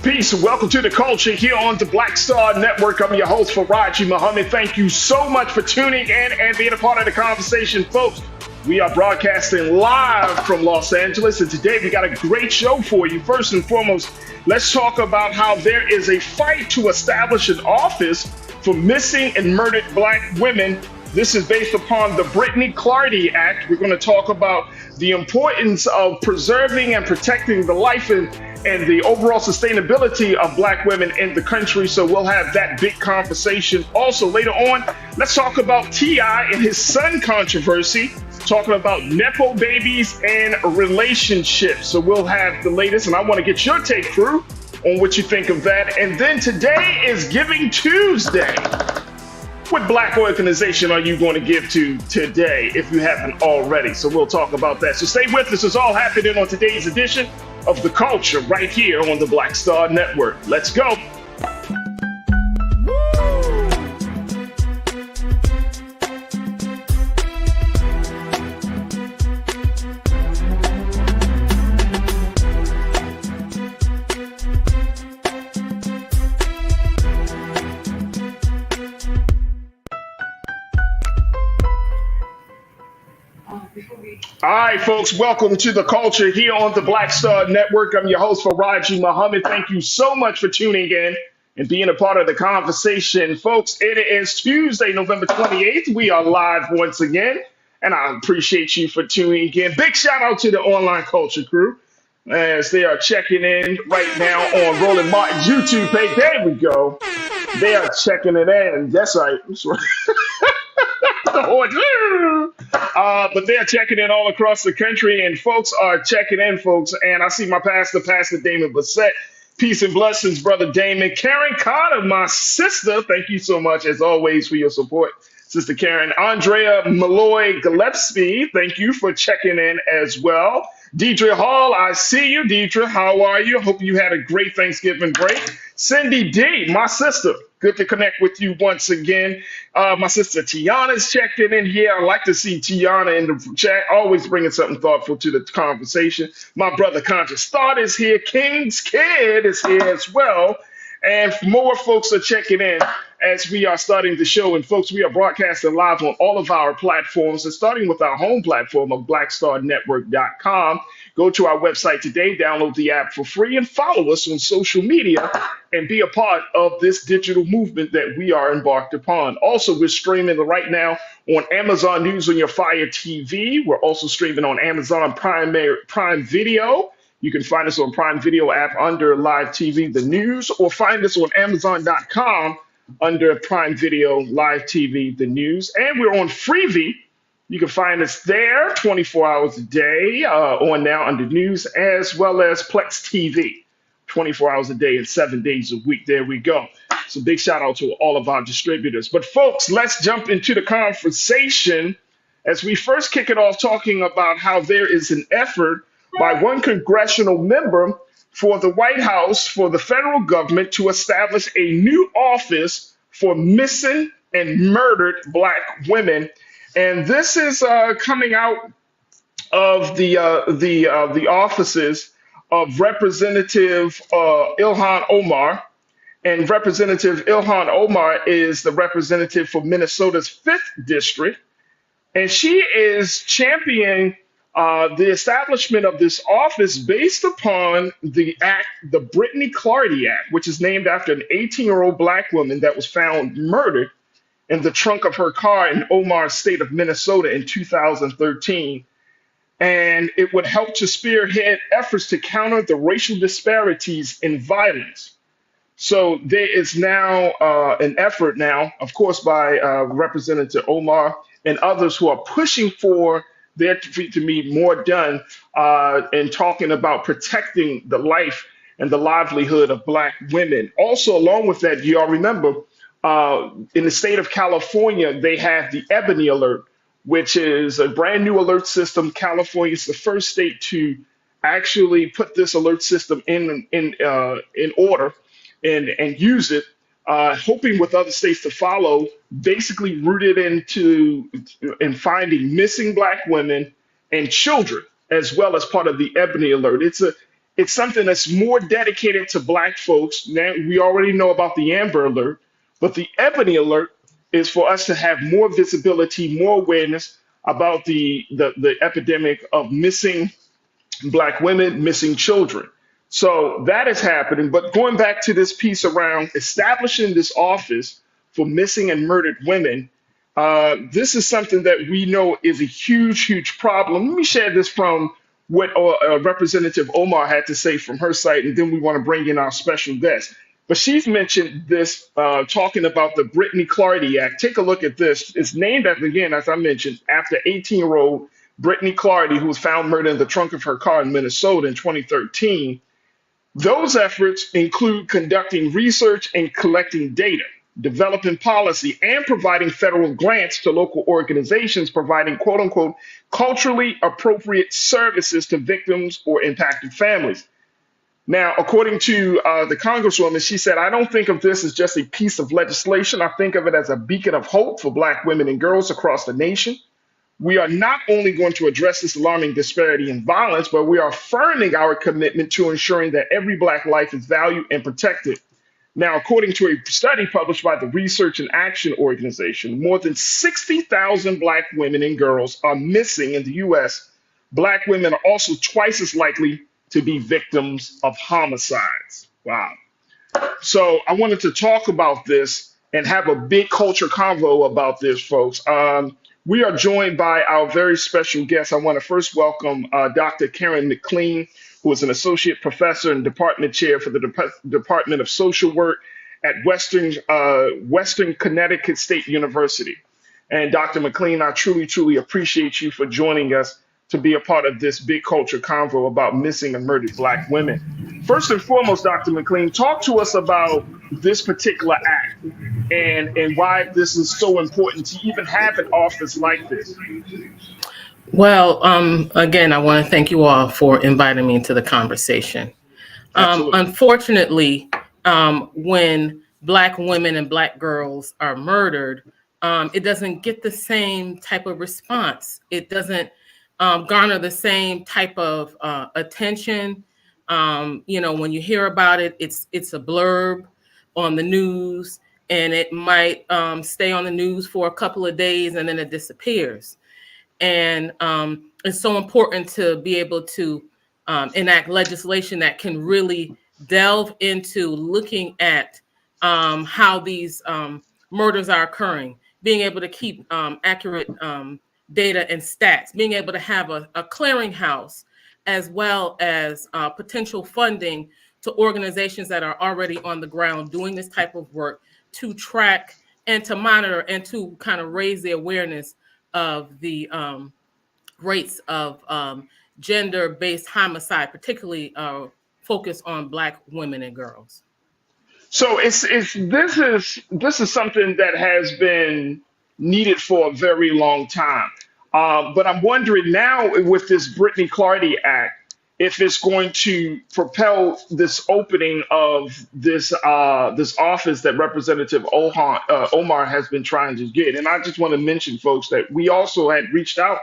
Peace and welcome to the culture here on the Black Star Network. I'm your host, Farajii Muhammad. Thank you so much for tuning in and being a part of the conversation, folks. We are broadcasting live from Los Angeles, and today we got a great show for you. First and foremost, let's talk about how there is a fight to establish an office for missing and murdered black women. This is based upon the Brittany Clardy Act. We're going to talk about the importance of preserving and protecting the life and the overall sustainability of black women in the country. So we'll have that big conversation. Also, later on, let's talk about T.I. and his son controversy, talking about Nepo babies and relationships. So we'll have the latest, and I want to get your take, crew, on what you think of that. And then today is Giving Tuesday. What black organization are you going to give to today if you haven't already? So we'll talk about that. So stay with us. It's all happening on today's edition of The Culture right here on the Black Star Network. Let's go. All right, folks, welcome to The Culture here on the Black Star Network. I'm your host, Farajii Muhammad. Thank you so much for tuning in and being a part of the conversation. Folks, it is Tuesday, November 28th. We are live once again, and I appreciate you for tuning in. Big shout out to the online culture crew as they are checking in right now on Roland Martin's YouTube page. There we go. They are checking it in. That's right. That's right. But they're checking in all across the country, and folks are checking in, folks. And I see my pastor, Pastor Damon Bassett. Peace and blessings, Brother Damon. Karen Carter, my sister, thank you so much, as always, for your support, Sister Karen. Andrea Malloy Gillespie, thank you for checking in as well. Deidre Hall, I see you. Deidre, how are you? Hope you had a great Thanksgiving break. Cindy D, my sister, good to connect with you once again. My sister Tiana's checking in here. I like to see Tiana in the chat, always bringing something thoughtful to the conversation. My brother Conscious Thought is here. King's Kid is here as well. And more folks are checking in as we are starting the show. And folks, we are broadcasting live on all of our platforms, and starting with our home platform of blackstarnetwork.com. Go to our website today, download the app for free, and follow us on social media and be a part of this digital movement that we are embarked upon. Also, we're streaming right now on Amazon News on your Fire TV. We're also streaming on Amazon Prime Video. You can find us on Prime Video app under Live TV, the news, or find us on Amazon.com under Prime Video, Live TV, the news. And we're on Freevee. You can find us there 24 hours a day on now under news, as well as Plex TV, 24 hours a day and 7 days a week. There we go. So big shout out to all of our distributors. But folks, let's jump into the conversation as we first kick it off, talking about how there is an effort by one congressional member for the White House, for the federal government, to establish a new office for missing and murdered black women. And this is coming out of the offices of Representative Ilhan Omar. And Representative Ilhan Omar is the representative for Minnesota's 5th district. And she is championing the establishment of this office based upon the act, the Brittany Clardy Act, which is named after an 18-year-old black woman that was found murdered in the trunk of her car in Omar's state of Minnesota in 2013. And it would help to spearhead efforts to counter the racial disparities in violence. So there is now an effort now, of course, by Representative Omar and others who are pushing for there to be more done in talking about protecting the life and the livelihood of black women. Also, along with that, you all remember in the state of California, they have the Ebony Alert, which is a brand new alert system. California is the first state to actually put this alert system in order and use it, hoping with other states to follow, basically rooted in finding missing black women and children, as well as part of the Ebony Alert. It's something that's more dedicated to Black folks. Now, we already know about the Amber Alert, but the Ebony Alert is for us to have more visibility, more awareness about the epidemic of missing Black women, missing children. So that is happening. But going back to this piece around establishing this office for missing and murdered women, this is something that we know is a huge, huge problem. Let me share this from what Representative Omar had to say from her site, and then we want to bring in our special guest. But she's mentioned this, talking about the Brittany Clardy Act. Take a look at this. It's named, again, as I mentioned, after 18-year-old Brittany Clardy, who was found murdered in the trunk of her car in Minnesota in 2013. Those efforts include conducting research and collecting data, developing policy, and providing federal grants to local organizations providing quote unquote culturally appropriate services to victims or impacted families. Now, according to the Congresswoman, she said, I don't think of this as just a piece of legislation. I think of it as a beacon of hope for Black women and girls across the nation. We are not only going to address this alarming disparity in violence, but we are affirming our commitment to ensuring that every Black life is valued and protected. Now, according to a study published by the Research and Action Organization, more than 60,000 Black women and girls are missing in the US. Black women are also twice as likely to be victims of homicides. Wow. So I wanted to talk about this and have a big culture convo about this, folks. We are joined by our very special guest. I want to first welcome Dr. Karen McLean, who is an associate professor and department chair for the Department of Social Work at Western Connecticut State University. And Dr. McLean, I truly, truly appreciate you for joining us to be a part of this big culture convo about missing and murdered Black women. First and foremost, Dr. McLean, talk to us about this particular act and why this is so important to even have an office like this. Well, again, I want to thank you all for inviting me into the conversation. Absolutely. Unfortunately, when Black women and Black girls are murdered, it doesn't get the same type of response. It doesn't garner the same type of attention. When you hear about it, it's a blurb on the news, and it might stay on the news for a couple of days, and then it disappears. And it's so important to be able to enact legislation that can really delve into looking at how these murders are occurring, being able to keep accurate data and stats, being able to have a clearinghouse, as well as potential funding to organizations that are already on the ground doing this type of work to track and to monitor and to kind of raise the awareness of the rates of gender-based homicide, particularly focused on Black women and girls. So this is something that has been needed for a very long time. But I'm wondering now with this Brittany Clardy Act, if it's going to propel this opening of this office that Representative Omar has been trying to get. And I just want to mention, folks, that we also had reached out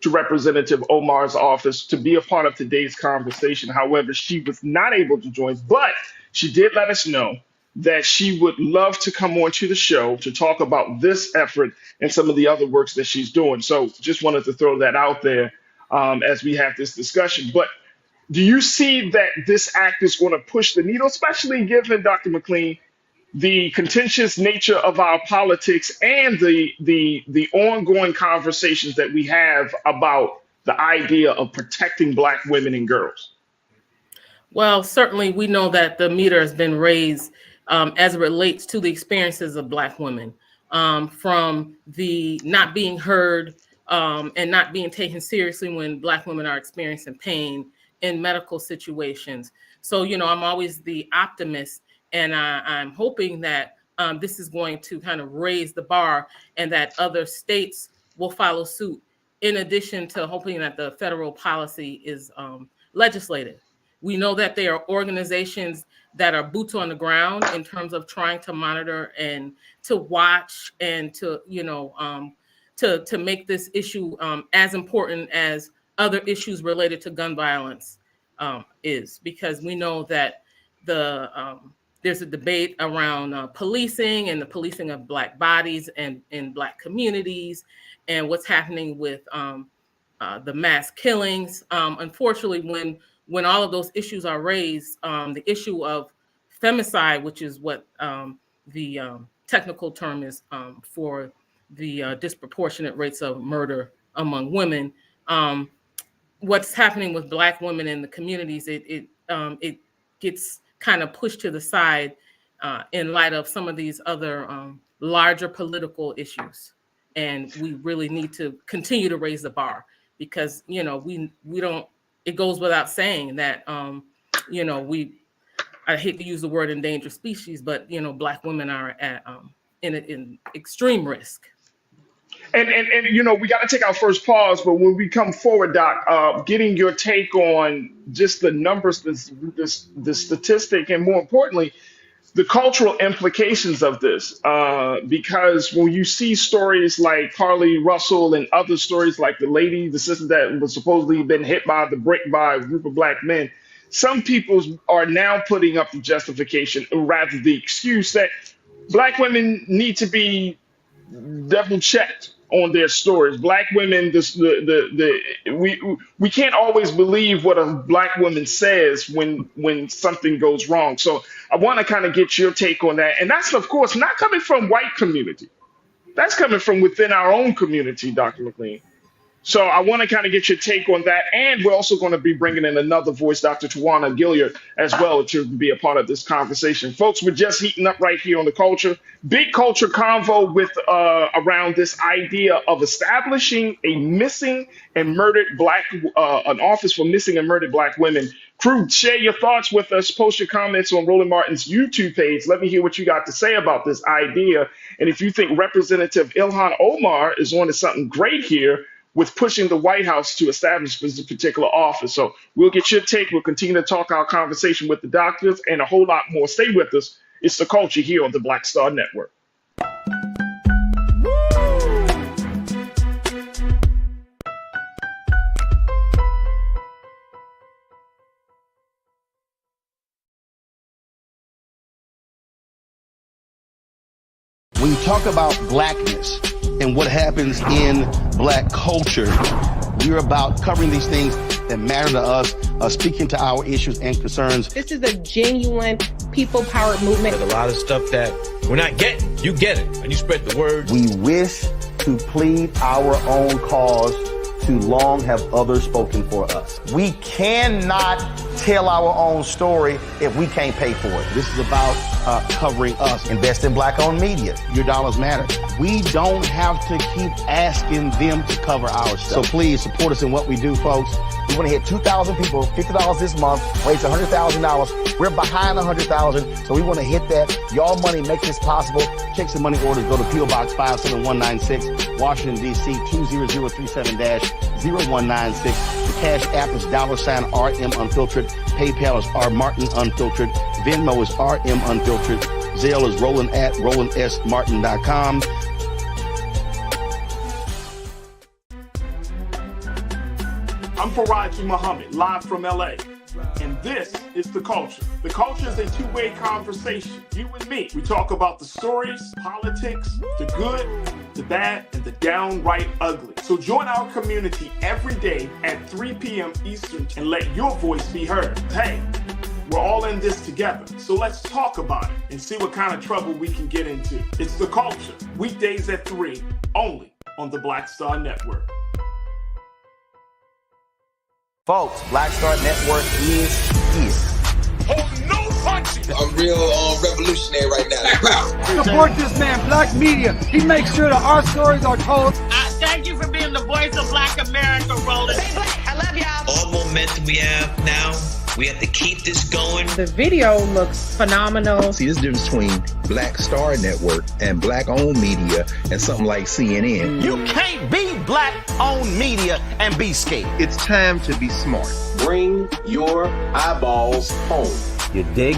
to Representative Omar's office to be a part of today's conversation. However, she was not able to join, but she did let us know that she would love to come on to the show to talk about this effort and some of the other works that she's doing. So just wanted to throw that out there as we have this discussion. But do you see that this act is going to push the needle, especially given, Dr. McLean, the contentious nature of our politics and the ongoing conversations that we have about the idea of protecting Black women and girls? Well, certainly we know that the meter has been raised as it relates to the experiences of Black women, from the not being heard and not being taken seriously when Black women are experiencing pain in medical situations. So, I'm always the optimist, and I'm hoping that this is going to kind of raise the bar and that other states will follow suit, in addition to hoping that the federal policy is legislated. We know that there are organizations that are boots on the ground in terms of trying to monitor and to watch and to, to make this issue as important as other issues related to gun violence is, because we know that there's a debate around policing and the policing of Black bodies and in Black communities, and what's happening with the mass killings. Unfortunately, when all of those issues are raised, the issue of femicide, which is what the technical term is for the disproportionate rates of murder among women, what's happening with Black women in the communities, it gets kind of pushed to the side in light of some of these other larger political issues. And we really need to continue to raise the bar, because, you know, we don't, it goes without saying that, you know, I hate to use the word endangered species, but, you know, Black women are at in extreme risk. And you know, we got to take our first pause, but when we come forward, Doc, getting your take on just the numbers, the statistic, and more importantly, the cultural implications of this. Because when you see stories like Carly Russell and other stories like the sister that was supposedly been hit by the brick by a group of Black men, some people are now putting up the justification, or rather the excuse, that Black women need to be double checked on their stories. Black women, we can't always believe what a Black woman says when something goes wrong. So I want to kind of get your take on that, and that's of course not coming from white community. That's coming from within our own community, Dr. McLean. So I want to kind of get your take on that. And we're also going to be bringing in another voice, Dr. Tawana Gilliard, as well, to be a part of this conversation. Folks, we're just heating up right here on The Culture. Big culture convo with around this idea of establishing a missing and murdered Black, an office for missing and murdered Black women. Crew, share your thoughts with us. Post your comments on Roland Martin's YouTube page. Let me hear what you got to say about this idea. And if you think Representative Ilhan Omar is on to something great here with pushing the White House to establish this particular office. So we'll get your take. We'll continue to talk our conversation with the doctors and a whole lot more. Stay with us. It's The Culture here on the Black Star Network. When you talk about Blackness and what happens in Black culture, we're about covering these things that matter to us, speaking to our issues and concerns. This is a genuine people-powered movement. There's a lot of stuff that we're not getting. You get it, and you spread the word. We wish to plead our own cause. Too long have others spoken for us. We cannot tell our own story if we can't pay for it. This is about covering us. Invest in Black-owned media. Your dollars matter. We don't have to keep asking them to cover our stuff. So please support us in what we do, folks. We want to hit 2,000 people, $50 this month, raise $100,000. We're behind 100,000, so we want to hit that. Y'all money makes this possible. Check some money orders. Go to P.O. Box 57196, Washington, D.C. 20037-0196. The Cash App is $RM Unfiltered. PayPal is R Martin Unfiltered. Venmo is RM Unfiltered. Zelle is Roland at RolandSMartin.com. I'm Farajii Muhammad, live from LA. And this is The Culture. The Culture is a two-way conversation. You and me. We talk about the stories, politics, the good, the bad, and the downright ugly. So join our community every day at 3 p.m. Eastern and let your voice be heard. Hey, we're all in this together. So let's talk about it and see what kind of trouble we can get into. It's The Culture. Weekdays at 3, only on the Black Star Network. Folks, Black Star Network is here. Oh, no punching! I'm real revolutionary right now. Support this man, Black Media. He makes sure that our stories are told. Thank you for being the voice of Black America, Roland. Stay Black. I love y'all. All momentum we have now, we have to keep this going. The video looks phenomenal. See, there's a difference between Black Star Network and Black-owned media and something like CNN. You can't be Black-owned media and be scared. It's time to be smart. Bring your eyeballs home. You dig?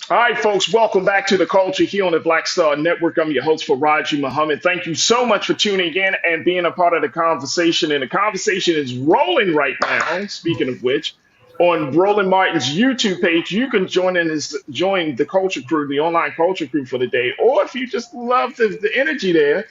All right, folks, welcome back to the culture here on the Black Star Network. I'm your host, Farajii Muhammad. Thank you so much for tuning in and being a part of the conversation. And the conversation is rolling right now. Speaking of which, on Roland Martin's YouTube page, you can join the culture crew, the online culture crew for the day. Or if you just love the energy there,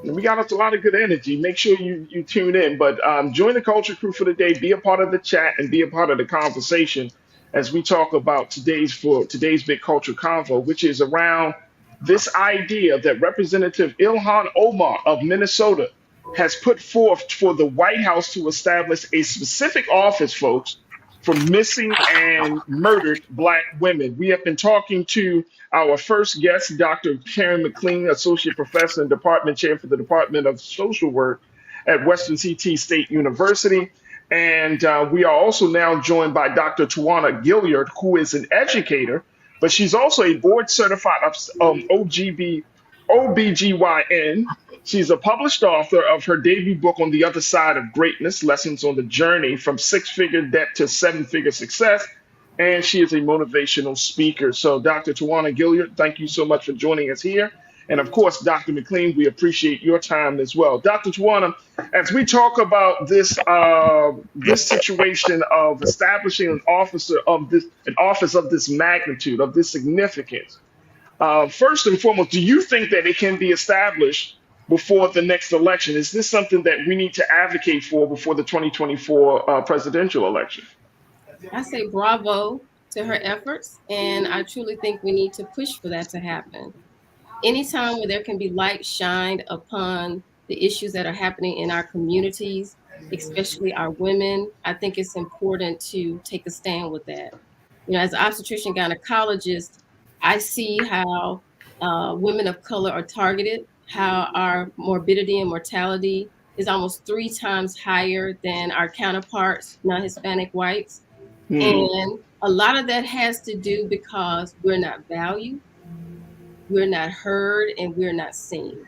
we got a lot of good energy. Make sure you tune in. But join the culture crew for the day. Be a part of the chat and be a part of the conversation as we talk about today's big culture convo, which is around this idea that Representative Ilhan Omar of Minnesota has put forth for the White House to establish a specific office, folks, for missing and murdered Black women. We have been talking to our first guest, Dr. Karen McLean, Associate Professor and Department Chair for the Department of Social Work at Western CT State University. And we are also now joined by Dr. Tawana Gilliard, who is an educator, but she's also a board certified OBGYN. She's a published author of her debut book, On the Other Side of Greatness, Lessons on the Journey from Six-Figure Debt to Seven-Figure Success. And she is a motivational speaker. So, Dr. Tawana Gilliard, thank you so much for joining us here. And of course, Dr. McLean, we appreciate your time as well. Dr. Tawana, as we talk about this situation of establishing an office of this magnitude, of this significance, first and foremost, do you think that it can be established before the next election? Is this something that we need to advocate for before the 2024 presidential election? I say bravo to her efforts, and I truly think we need to push for that to happen. Anytime where there can be light shined upon the issues that are happening in our communities, especially our women, I think it's important to take a stand with that. You know, as an obstetrician gynecologist, I see how women of color are targeted, how our morbidity and mortality is almost 3 times higher than our counterparts, non-Hispanic whites. And a lot of that has to do because we're not valued, we're not heard, and we're not seen.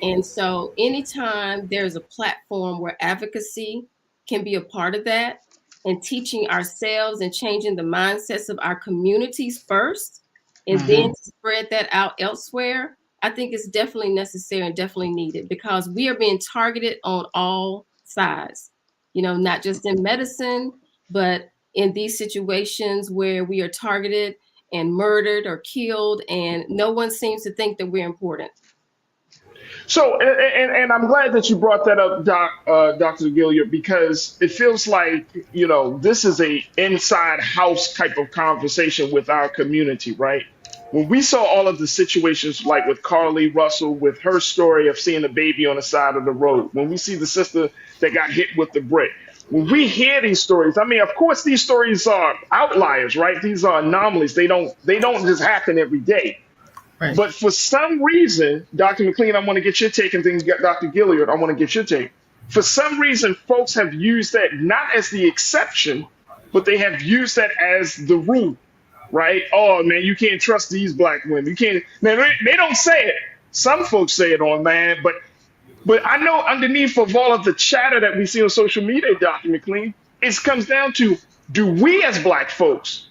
And so anytime there's a platform where advocacy can be a part of that, and teaching ourselves and changing the mindsets of our communities first, and then spread that out elsewhere, I think it's definitely necessary and definitely needed, because we are being targeted on all sides, you know, not just in medicine, but in these situations where we are targeted and murdered or killed, and no one seems to think that we're important. So, and I'm glad that you brought that up, Dr. Gilliard, because it feels like, you know, this is a inside house type of conversation with our community, right? When we saw all of the situations like with Carly Russell, with her story of seeing a baby on the side of the road, when we see the sister that got hit with the brick, when we hear these stories, I mean, of course, these stories are outliers, right? These are anomalies. They don't just happen every day. Right. But for some reason, Dr. McLean, I want to get your take, and then Dr. Gilliard, I want to get your take. For some reason, folks have used that not as the exception, but they have used that as the rule, right? Oh, man, you can't trust these Black women. You can't. Man, they don't say it. Some folks say it on, man, but I know underneath of all of the chatter that we see on social media, Dr. McLean, it comes down to, do we as Black folks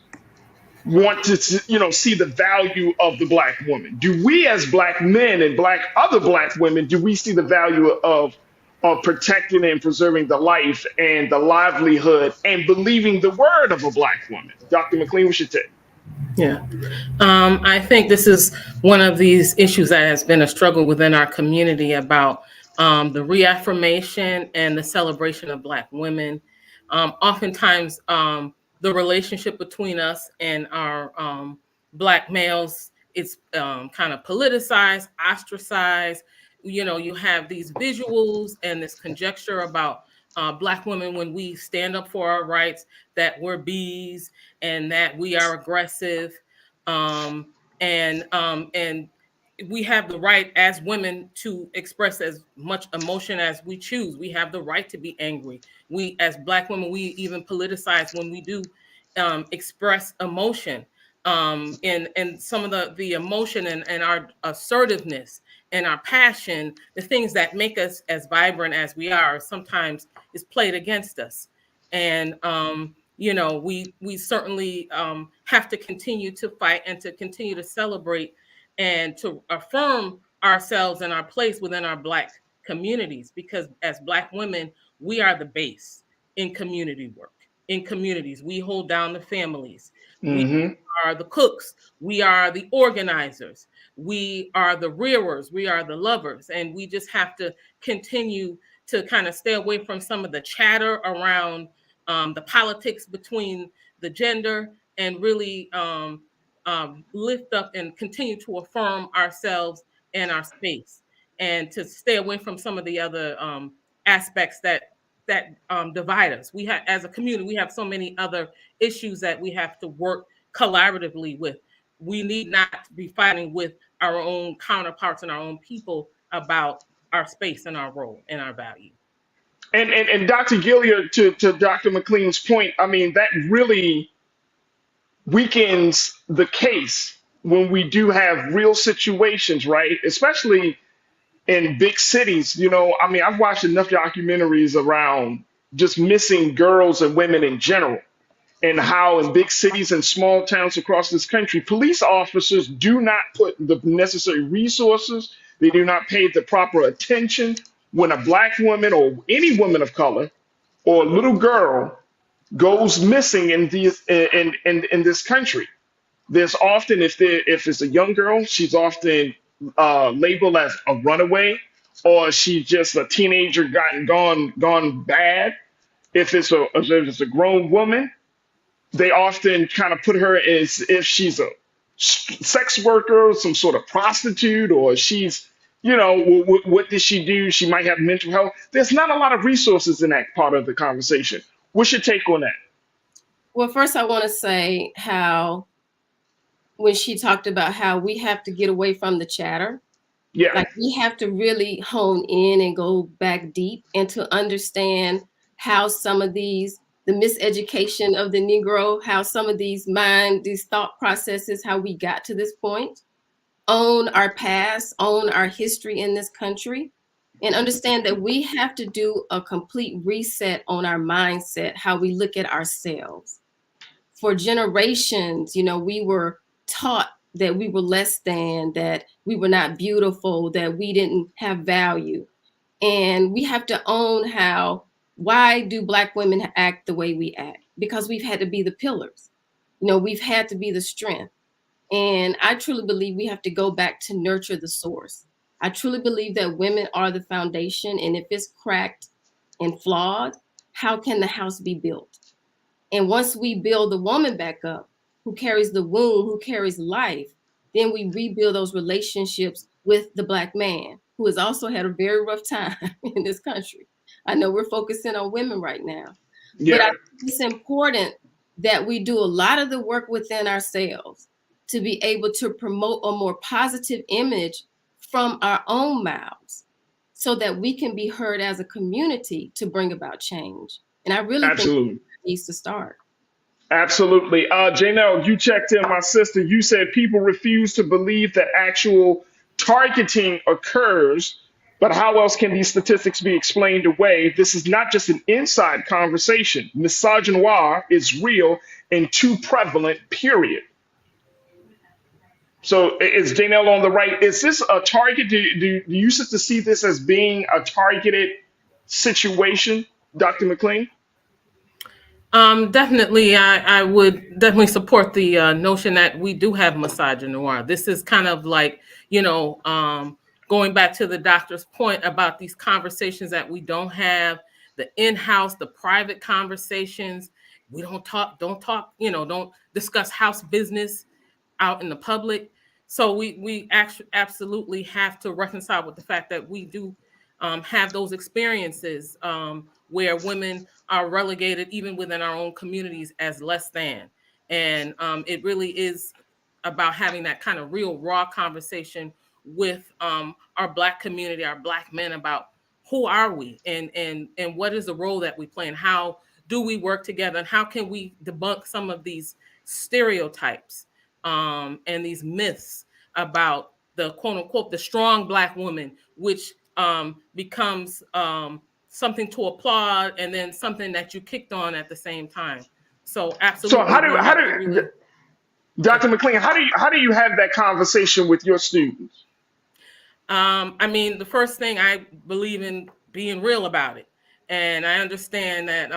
want to, you know, see the value of the Black woman? Do we as Black men and other Black women, do we see the value of protecting and preserving the life and the livelihood and believing the word of a Black woman? Dr. McLean, what's your take? Yeah, I think this is one of these issues that has been a struggle within our community about the reaffirmation and the celebration of Black women. Oftentimes, the relationship between us and our Black males is kind of politicized, ostracized. You know, you have these visuals and this conjecture about Black women when we stand up for our rights, that we're bees and that we are aggressive, and we have the right as women to express as much emotion as we choose. We have the right to be angry. We, as Black women, we even politicize when we do express emotion, and some of the emotion and our assertiveness and our passion, the things that make us as vibrant as we are, sometimes is played against us. And we certainly have to continue to fight and to continue to celebrate and to affirm ourselves and our place within our Black communities, because as Black women, we are the base in community work. In communities, we hold down the families. We Mm-hmm. are the cooks. We are the organizers. We are the rearers. We are the lovers. And we just have to continue to kind of stay away from some of the chatter around the politics between the gender, and really lift up and continue to affirm ourselves and our space, and to stay away from some of the other aspects that divide us. We have, as a community, we have so many other issues that we have to work collaboratively with. We need not be fighting with our own counterparts and our own people about our space and our role and our value. And Dr. Gilliard, to Dr. McLean's point, I mean, that really weakens the case when we do have real situations, right? Especially in big cities. I mean, I've watched enough documentaries around just missing girls and women in general, and how in big cities and small towns across this country, police officers do not put the necessary resources, they do not pay the proper attention when a Black woman or any woman of color or a little girl goes missing in this country. There's often, if it's a young girl, she's often labeled as a runaway, or she's just a teenager gone bad. If it's a grown woman, they often kind of put her as if she's a sex worker, some sort of prostitute, or she's, what did she do? She might have mental health. There's not a lot of resources in that part of the conversation. What's your take on that? Well, first, I want to say how when she talked about how we have to get away from the chatter. Yeah. Like we have to really hone in and go back deep and to understand how some of the miseducation of the Negro, how some of these thought processes, how we got to this point, own our past, own our history in this country, and understand that we have to do a complete reset on our mindset, how we look at ourselves. For generations, we were taught that we were less than, that we were not beautiful, that we didn't have value. And we have to own why do Black women act the way we act? Because we've had to be the pillars. We've had to be the strength. And I truly believe we have to go back to nurture the source. I truly believe that women are the foundation. And if it's cracked and flawed, how can the house be built? And once we build the woman back up, who carries the womb, who carries life, then we rebuild those relationships with the Black man, who has also had a very rough time in this country. I know we're focusing on women right now, but I think it's important that we do a lot of the work within ourselves to be able to promote a more positive image from our own mouths so that we can be heard as a community to bring about change. And I really think it needs to start. Absolutely. Janelle, you checked in, my sister. You said people refuse to believe that actual targeting occurs, but how else can these statistics be explained away? This is not just an inside conversation. Misogynoir is real and too prevalent, period. So is Janelle on the right? Is this a target? Do you see this as being a targeted situation, Dr. McLean? Definitely, I would definitely support the notion that we do have misogynoir. This is kind of like, going back to the doctor's point about these conversations that we don't have, the in-house, the private conversations. We don't discuss house business out in the public. So we actually absolutely have to reconcile with the fact that we do have those experiences where women are relegated even within our own communities as less than. And it really is about having that kind of real raw conversation with our Black community, our Black men, about who are we and what is the role that we play and how do we work together and how can we debunk some of these stereotypes and these myths about the quote unquote the strong Black woman, which becomes something to applaud and then something that you kicked on at the same time. So So absolutely, how we have to do really. Dr. McLean, how do you have that conversation with your students? I mean, the first thing, I believe in being real about it, and I understand that,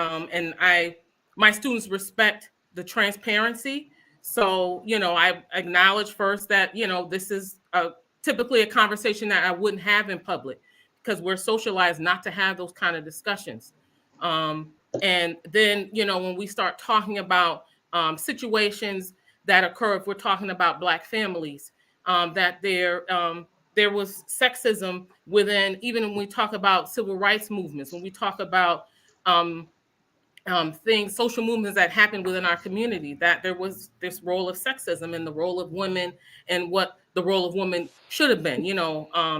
my students respect the transparency. So, I acknowledge first that, this is typically a conversation that I wouldn't have in public because we're socialized not to have those kind of discussions. And then, when we start talking about situations that occur, if we're talking about Black families, that there was sexism within, even when we talk about civil rights movements, when we talk about um, things, social movements that happened within our community, that there was this role of sexism and the role of women and what the role of women should have been.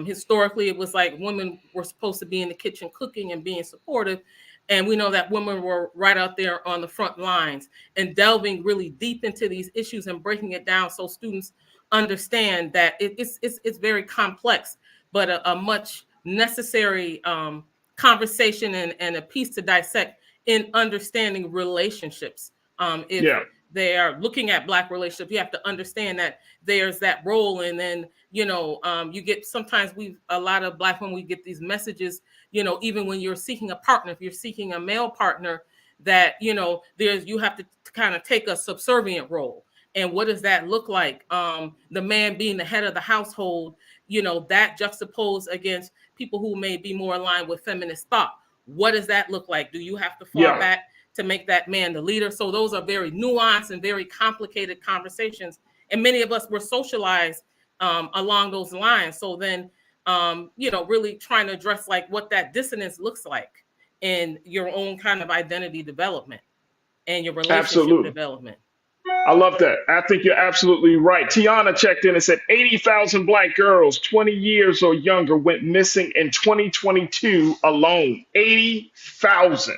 Historically, it was like women were supposed to be in the kitchen cooking and being supportive. And we know that women were right out there on the front lines and delving really deep into these issues and breaking it down so students understand that it's very complex, but a much necessary conversation and a piece to dissect in understanding relationships. If Yeah. they are looking at Black relationships, you have to understand that there's that role. And then, you get, sometimes a lot of Black women, we get these messages, even when you're seeking a partner, if you're seeking a male partner, that, you have to kind of take a subservient role. And what does that look like? The man being the head of the household, that juxtaposed against people who may be more aligned with feminist thought. What does that look like? Do you have to fall back to make that man the leader? So those are very nuanced and very complicated conversations. And many of us were socialized along those lines. So then, really trying to address like what that dissonance looks like in your own kind of identity development and your relationship development. I love that. I think you're absolutely right. Tiana checked in and said 80,000 Black girls 20 years or younger went missing in 2022 alone. 80,000.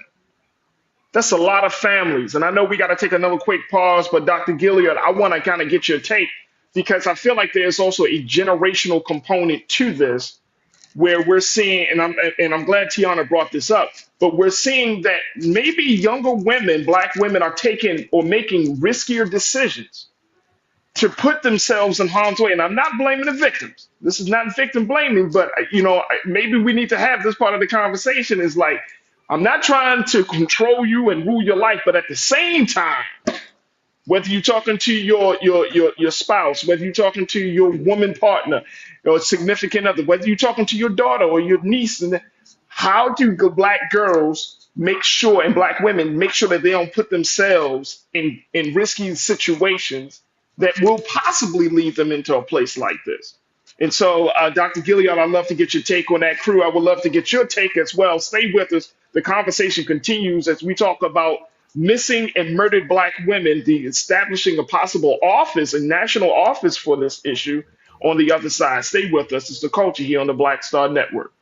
That's a lot of families. And I know we got to take another quick pause, but Dr. Gilead, I want to kind of get your take because I feel like there's also a generational component to this where we're seeing, and I'm glad Tiana brought this up, but we're seeing that maybe younger women, Black women, are taking or making riskier decisions to put themselves in harm's way. And I'm not blaming the victims. This is not victim blaming, but maybe we need to have this part of the conversation is like, I'm not trying to control you and rule your life, but at the same time, whether you're talking to your spouse, whether you're talking to your woman partner or significant other, whether you're talking to your daughter or your niece, and how do Black girls make sure, and Black women make sure that they don't put themselves in risky situations that will possibly lead them into a place like this? And so, Dr. Gilead, I'd love to get your take on that. Crew, I would love to get your take as well. Stay with us. The conversation continues as we talk about missing and murdered Black women, the establishing a possible office, a national office for this issue on the other side. Stay with us. It's The Culture here on the Black Star Network.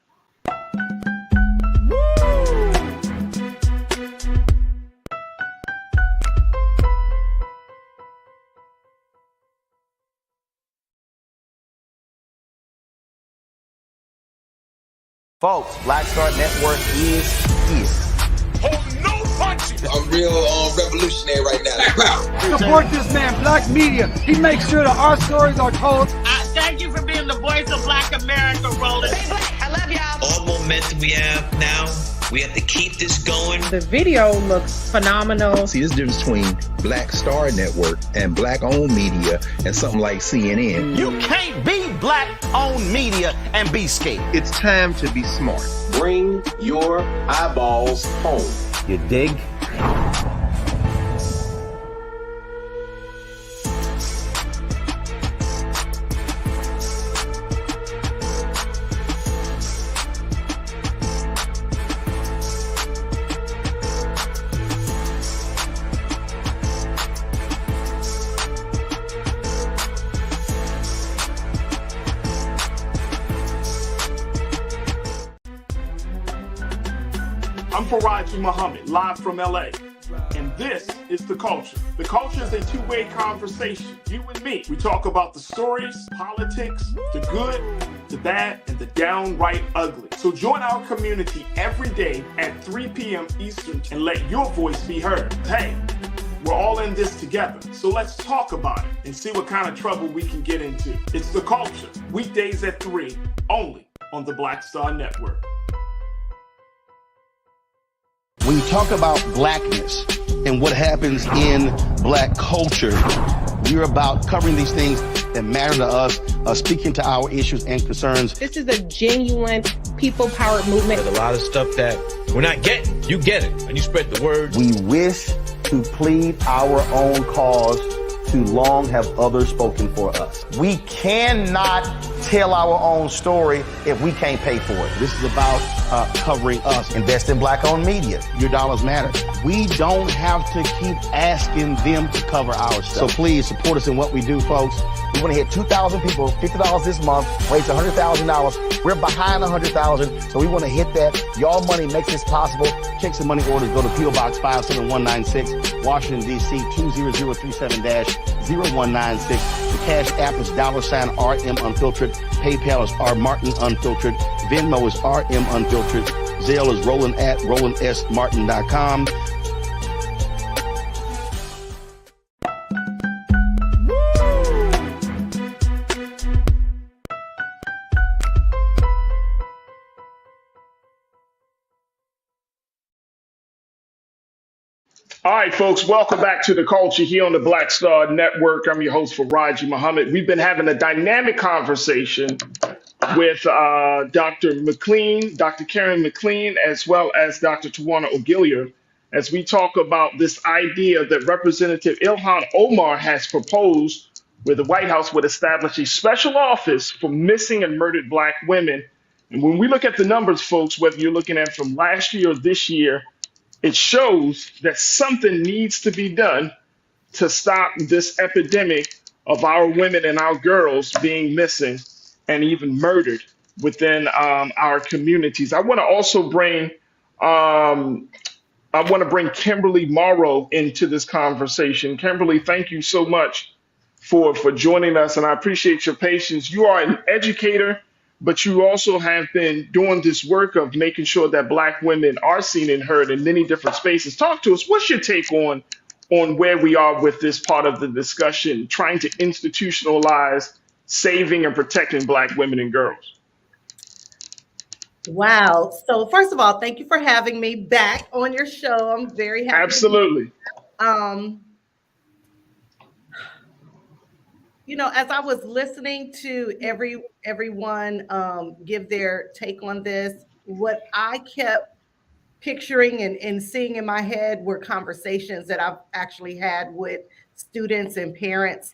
Folks, Black Star Network is here. I'm real revolutionary right now. Support this man, Black Media. He makes sure that our stories are told. Thank you for being the voice of Black America, Roland. Stay Black. I love y'all. All momentum we have now, we have to keep this going. The video looks phenomenal. See, there's a difference between Black Star Network and Black-owned media and something like CNN. You can't be Black-owned media and be scared. It's time to be smart. Bring your eyeballs home. You dig? I'm Farajii Muhammad, live from LA. And this is The Culture. The Culture is a two-way conversation. You and me. We talk about the stories, politics, the good, the bad, and the downright ugly. So join our community every day at 3 p.m. Eastern and let your voice be heard. Hey, we're in this together. So let's talk about it and see what kind of trouble we can get into. It's The Culture, weekdays at 3, only on the Black Star Network. When you talk about blackness and what happens in black culture, we're about covering these things that matter to us, speaking to our issues and concerns. This is a genuine people-powered movement. There's a lot of stuff that we're not getting. You get it, and you spread the word. We wish to plead our own cause. Too long have others spoken for us. We cannot tell our own story if we can't pay for it. This is about covering us. Invest in black-owned media. Your dollars matter. We don't have to keep asking them to cover our stuff. So please support us in what we do, folks. We want to hit 2,000 people, $50 this month, raise $100,000. We're behind 100,000, so we want to hit that. Y'all money makes this possible. Check some money orders. Go to P.O. Box 57196, Washington, D.C. 20037-0196. The Cash App is $RM Unfiltered. PayPal is R Martin Unfiltered. Venmo is RM Unfiltered. Zelle is Roland at RolandSMartin.com. All right, folks, welcome back to The Culture here on the Black Star Network. I'm your host, Farajii Muhammad. We've been having a dynamic conversation with Dr. McLean, Dr. Karen McLean, as well as Dr. Tawana Ogilia, as we talk about this idea that Representative Ilhan Omar has proposed, where the White House would establish a special office for missing and murdered Black women. And when we look at the numbers, folks, whether you're looking at from last year or this year, it shows that something needs to be done to stop this epidemic of our women and our girls being missing and even murdered within our communities. I want to also bring Kimberly Morrow into this conversation. Kimberly, thank you so much for joining us, and I appreciate your patience. You are an educator, but you also have been doing this work of making sure that Black women are seen and heard in many different spaces. Talk to us. What's your take on where we are with this part of the discussion, trying to institutionalize saving and protecting Black women and girls? Wow. So first of all, thank you for having me back on your show. I'm very happy. Absolutely. You know, as I was listening to everyone give their take on this, what I kept picturing and seeing in my head were conversations that I've actually had with students and parents.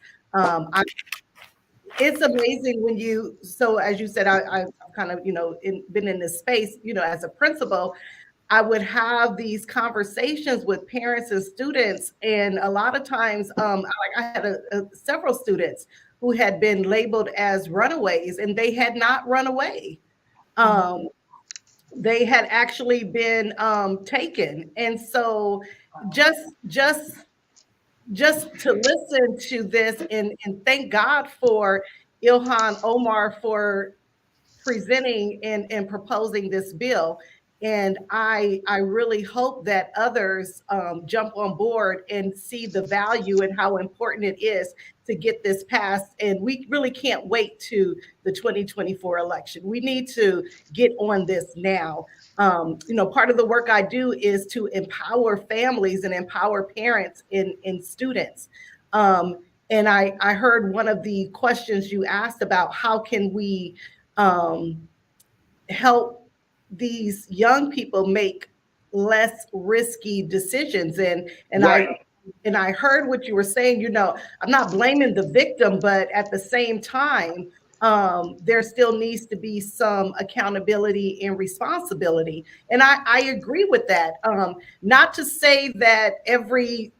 It's amazing when so as you said, I've kind of, been in this space, as a principal. I would have these conversations with parents and students, and a lot of times, I had several students who had been labeled as runaways, and they had not run away. They had actually been taken, and so just to listen to this and thank God for Ilhan Omar for presenting and proposing this bill. And I really hope that others jump on board and see the value and how important it is to get this passed. And we really can't wait to the 2024 election. We need to get on this now. Part of the work I do is to empower families and empower parents and students. And I heard one of the questions you asked about how can we help these young people make less risky decisions. And right. I heard what you were saying. I'm not blaming the victim, but at the same time, there still needs to be some accountability and responsibility. And I agree with that. Not to say that every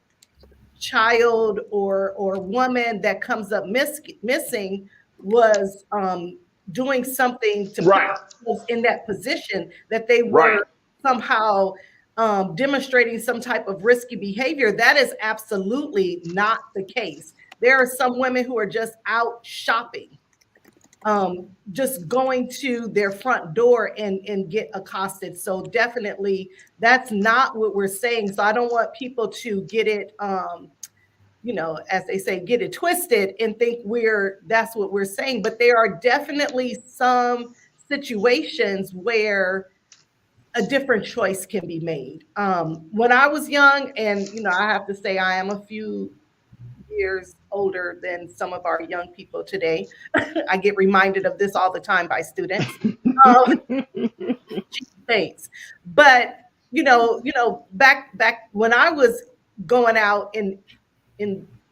child or woman that comes up missing was doing something to right. put themselves in that position, that they were somehow demonstrating some type of risky behavior. That is absolutely not the case. There are some women who are just out shopping, just going to their front door and get accosted. So definitely that's not what we're saying. So I don't want people to get it as they say, get it twisted and think that's what we're saying. But there are definitely some situations where a different choice can be made. When I was young, and I have to say I am a few years older than some of our young people today. I get reminded of this all the time by students. Thanks. But back when I was going out in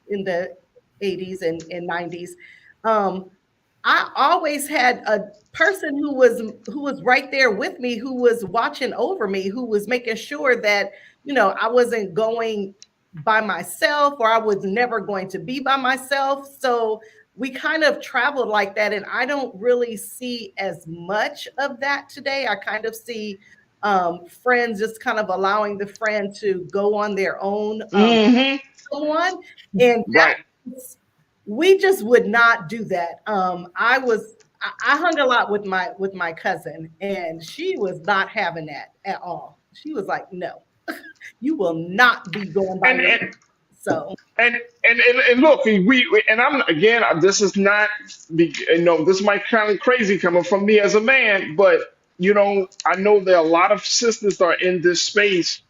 the 80s and 90s, I always had a person who was right there with me, who was watching over me, who was making sure that I wasn't going by myself, or I was never going to be by myself. So we kind of traveled like that, and I don't really see as much of that today. I kind of see friends just kind of allowing the friend to go on their own, on, and right. We just would not do that. I hung a lot with my cousin, and she was not having that at all. She was like, "No, you will not be going by your own." So and look, and I'm again, this is not this might kind of crazy coming from me as a man, but I know there are a lot of sisters that are in this space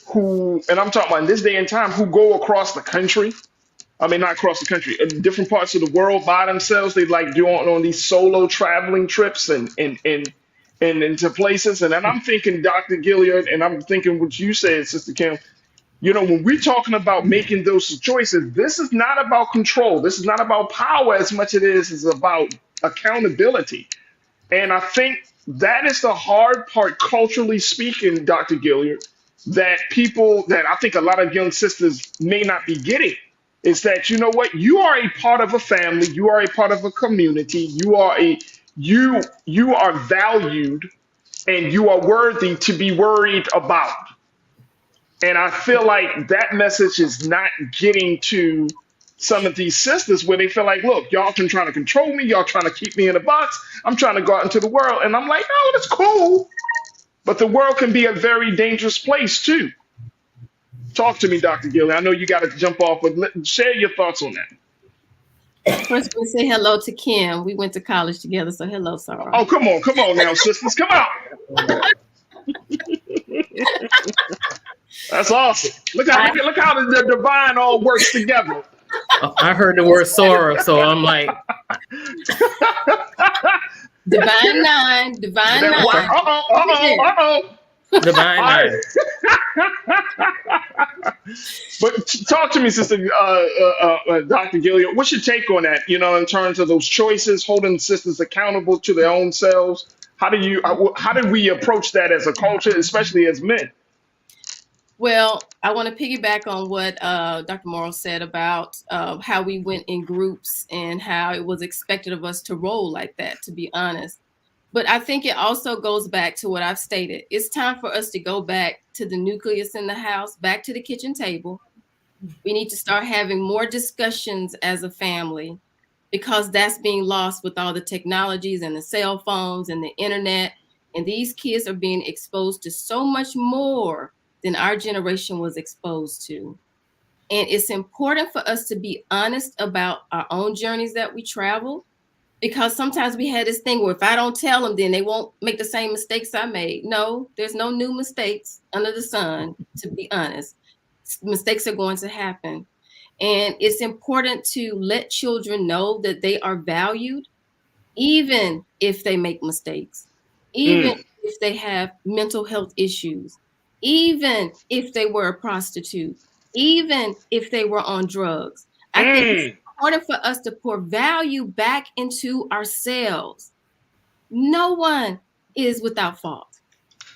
who, and I'm talking about in this day and time, who go across the country. I mean, not across the country, in different parts of the world by themselves. They like doing on these solo traveling trips and into places. And then I'm thinking, Dr. Gilliard, and I'm thinking what you said, Sister Kim. When we're talking about making those choices, this is not about control. This is not about power as much as it is about accountability. And I think that is the hard part, culturally speaking, Dr. Gilliard, that I think a lot of young sisters may not be getting, is that you are a part of a family, you are a part of a community, you are valued, and you are worthy to be worried about. And I feel like that message is not getting to some of these sisters, where they feel like, look, y'all can try to control me, y'all trying to keep me in a box. I'm trying to go out into the world. And I'm like, no, that's cool. But the world can be a very dangerous place too. Talk to me, Dr. Gilliard. I know you got to jump off, but share your thoughts on that. First, we'll say hello to Kim. We went to college together, so hello, Sarah. Oh, come on now, sisters, come on. That's awesome. Look how the divine all works together. I heard the word Sora, so I'm like, Divine Nine. Divine Nine. But talk to me, Sister Dr. Gilliard. What's your take on that? In terms of those choices, holding sisters accountable to their own selves. How do we approach that as a culture, especially as men? Well, I want to piggyback on what Dr. Morrow said about how we went in groups and how it was expected of us to roll like that, to be honest. But I think it also goes back to what I've stated. It's time for us to go back to the nucleus in the house, back to the kitchen table. We need to start having more discussions as a family, because that's being lost with all the technologies and the cell phones and the internet. And these kids are being exposed to so much more than our generation was exposed to. And it's important for us to be honest about our own journeys that we travel, because sometimes we had this thing where if I don't tell them, then they won't make the same mistakes I made. No, there's no new mistakes under the sun, to be honest. Mistakes are going to happen. And it's important to let children know that they are valued, even if they make mistakes, even if they have mental health issues, even if they were a prostitute, even if they were on drugs. I think it's important for us to pour value back into ourselves. No one is without fault.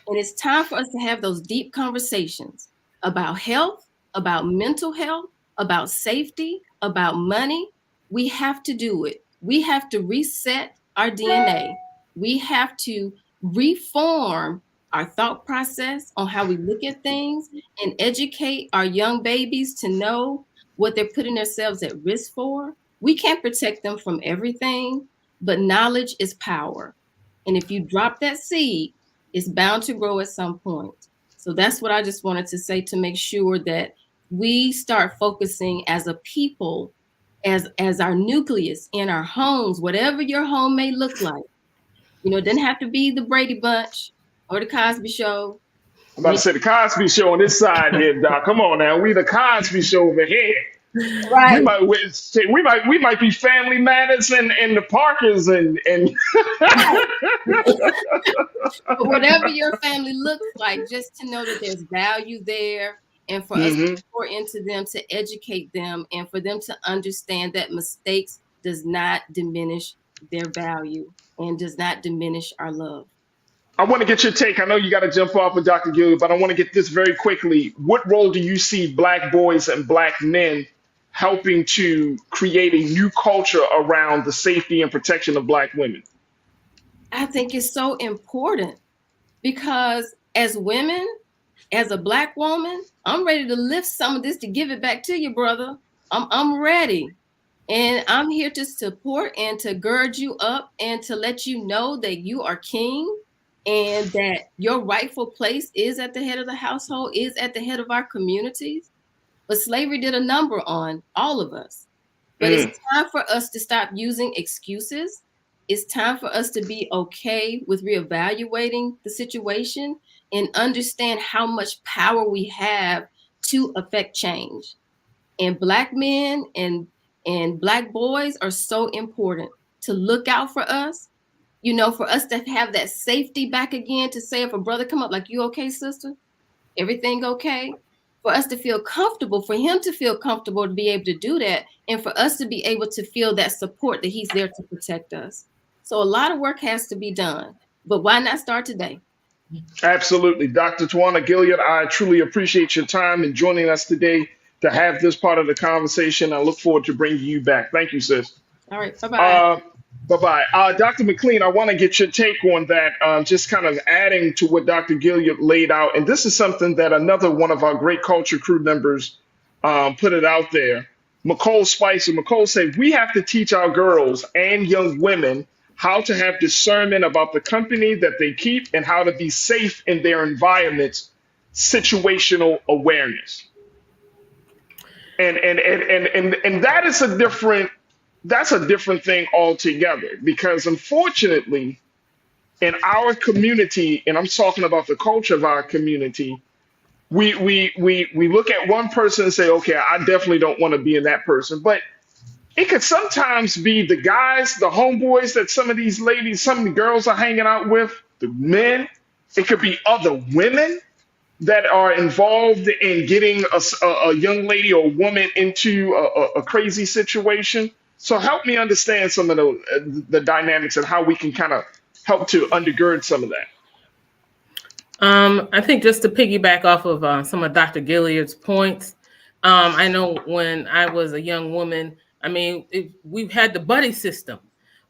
And it's time for us to have those deep conversations about health, about mental health, about safety, about money. We have to do it. We have to reset our DNA. We have to reform our thought process on how we look at things and educate our young babies to know what they're putting themselves at risk for. We can't protect them from everything, but knowledge is power. And if you drop that seed, it's bound to grow at some point. So that's what I just wanted to say, to make sure that we start focusing as a people, as our nucleus in our homes, whatever your home may look like. You know, it doesn't have to be the Brady Bunch or the Cosby Show. I'm about to say the Cosby Show on this side here, Doc. Come on now, we the Cosby Show over here. Right. We might be Family Matters and the Parkers and But whatever your family looks like, just to know that there's value there, and for us to pour into them, to educate them, and for them to understand that mistakes does not diminish their value and does not diminish our love. I want to get your take. I know you got to jump off with Dr. Gill, but I want to get this very quickly. What role do you see Black boys and Black men helping to create a new culture around the safety and protection of Black women? I think it's so important because as women, as a Black woman, I'm ready to lift some of this to give it back to you, brother. I'm ready. And I'm here to support and to gird you up and to let you know that you are king and that your rightful place is at the head of the household, is at the head of our communities. But slavery did a number on all of us. But it's time for us to stop using excuses. It's time for us to be okay with reevaluating the situation and understand how much power we have to affect change. And Black men and Black boys are so important to look out for us, you know, for us to have that safety back again, to say if a brother come up like, you okay, sister? Everything okay? For us to feel comfortable, for him to feel comfortable to be able to do that, and for us to be able to feel that support that he's there to protect us. So a lot of work has to be done, but why not start today? Absolutely. Dr. Tawana Gilliard, I truly appreciate your time and joining us today to have this part of the conversation. I look forward to bringing you back. Thank you, sis. All right. Bye-bye. Bye-bye. Dr. McLean, I want to get your take on that, just kind of adding to what Dr. Gilliard laid out. And this is something that another one of our great culture crew members put it out there. Nicole Spicer. Nicole said, we have to teach our girls and young women how to have discernment about the company that they keep and how to be safe in their environments, situational awareness. And that is that's a different thing altogether, because unfortunately in our community, and I'm talking about the culture of our community, we look at one person and say, okay, I definitely don't want to be in that person. But it could sometimes be the guys, the homeboys that some of these ladies, some of the girls are hanging out with, the men. It could be other women that are involved in getting a young lady or woman into a crazy situation. So help me understand some of the dynamics and how we can kind of help to undergird some of that. I think just to piggyback off of some of Dr. Gilliard's points, I know when I was a young woman, I mean, we've had the buddy system.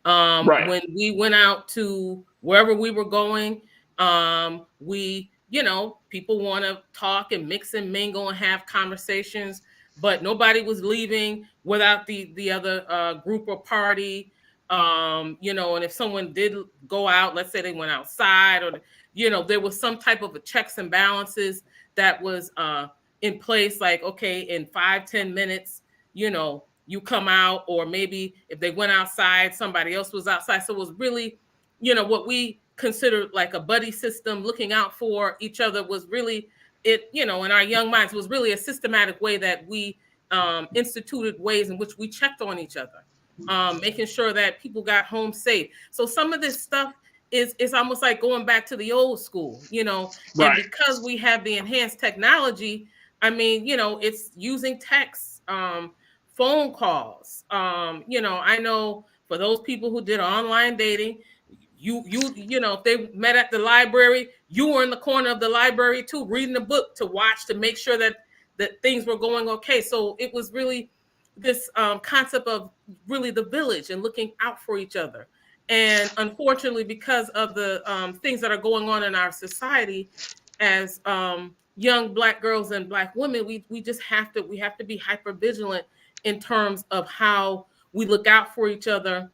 Right. When we went out to wherever we were going, people want to talk and mix and mingle and have conversations, but nobody was leaving without the other group or party. And if someone did go out, let's say they went outside, or there was some type of a checks and balances that was in place, like, okay, in 5-10 minutes, you come out, or maybe if they went outside, somebody else was outside. So it was really, what we considered like a buddy system, looking out for each other, was really it, in our young minds, was really a systematic way that we instituted ways in which we checked on each other, making sure that people got home safe. So some of this stuff is almost like going back to the old school, Right. And because we have the enhanced technology, I mean, it's using texts, phone calls. I know for those people who did online dating, if they met at the library, you were in the corner of the library too, reading a book to watch, to make sure that things were going okay. So it was really this concept of really the village and looking out for each other. And unfortunately, because of the things that are going on in our society, as young Black girls and Black women, we just have to be hyper vigilant in terms of how we look out for each other.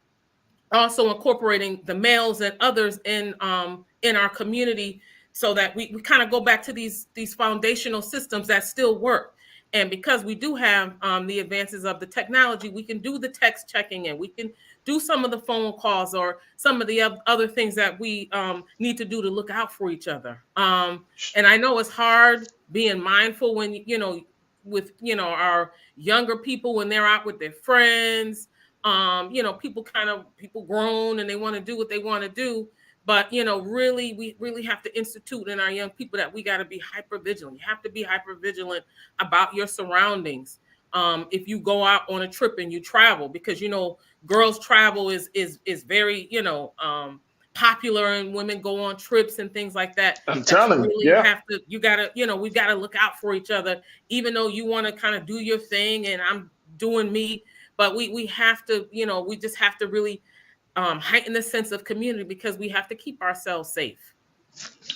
Also incorporating the males and others in our community, so that we kind of go back to these foundational systems that still work. And because we do have the advances of the technology, we can do the text checking and we can do some of the phone calls or some of the other things that we need to do to look out for each other. And I know it's hard being mindful when, with, our younger people, when they're out with their friends, people grown and they want to do what they want to do. But, really, we really have to institute in our young people that we got to be hyper vigilant. You have to be hyper vigilant about your surroundings. If you go out on a trip and you travel, because, girls travel is very, popular, and women go on trips and things like that. I'm telling you, yeah. We've got to look out for each other, even though you want to kind of do your thing and I'm doing me. But we have to, we just have to really heighten the sense of community, because we have to keep ourselves safe.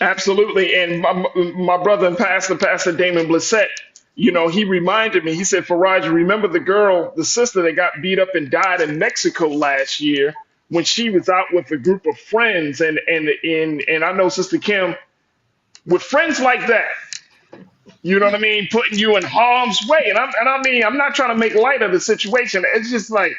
Absolutely. And my brother and Pastor Damon Blissett, he reminded me, he said, Farajii, remember the sister that got beat up and died in Mexico last year when she was out with a group of friends. And I know Sister Kim, with friends like that, you know what I mean, putting you in harm's way. And I mean, I'm not trying to make light of the situation. It's just like,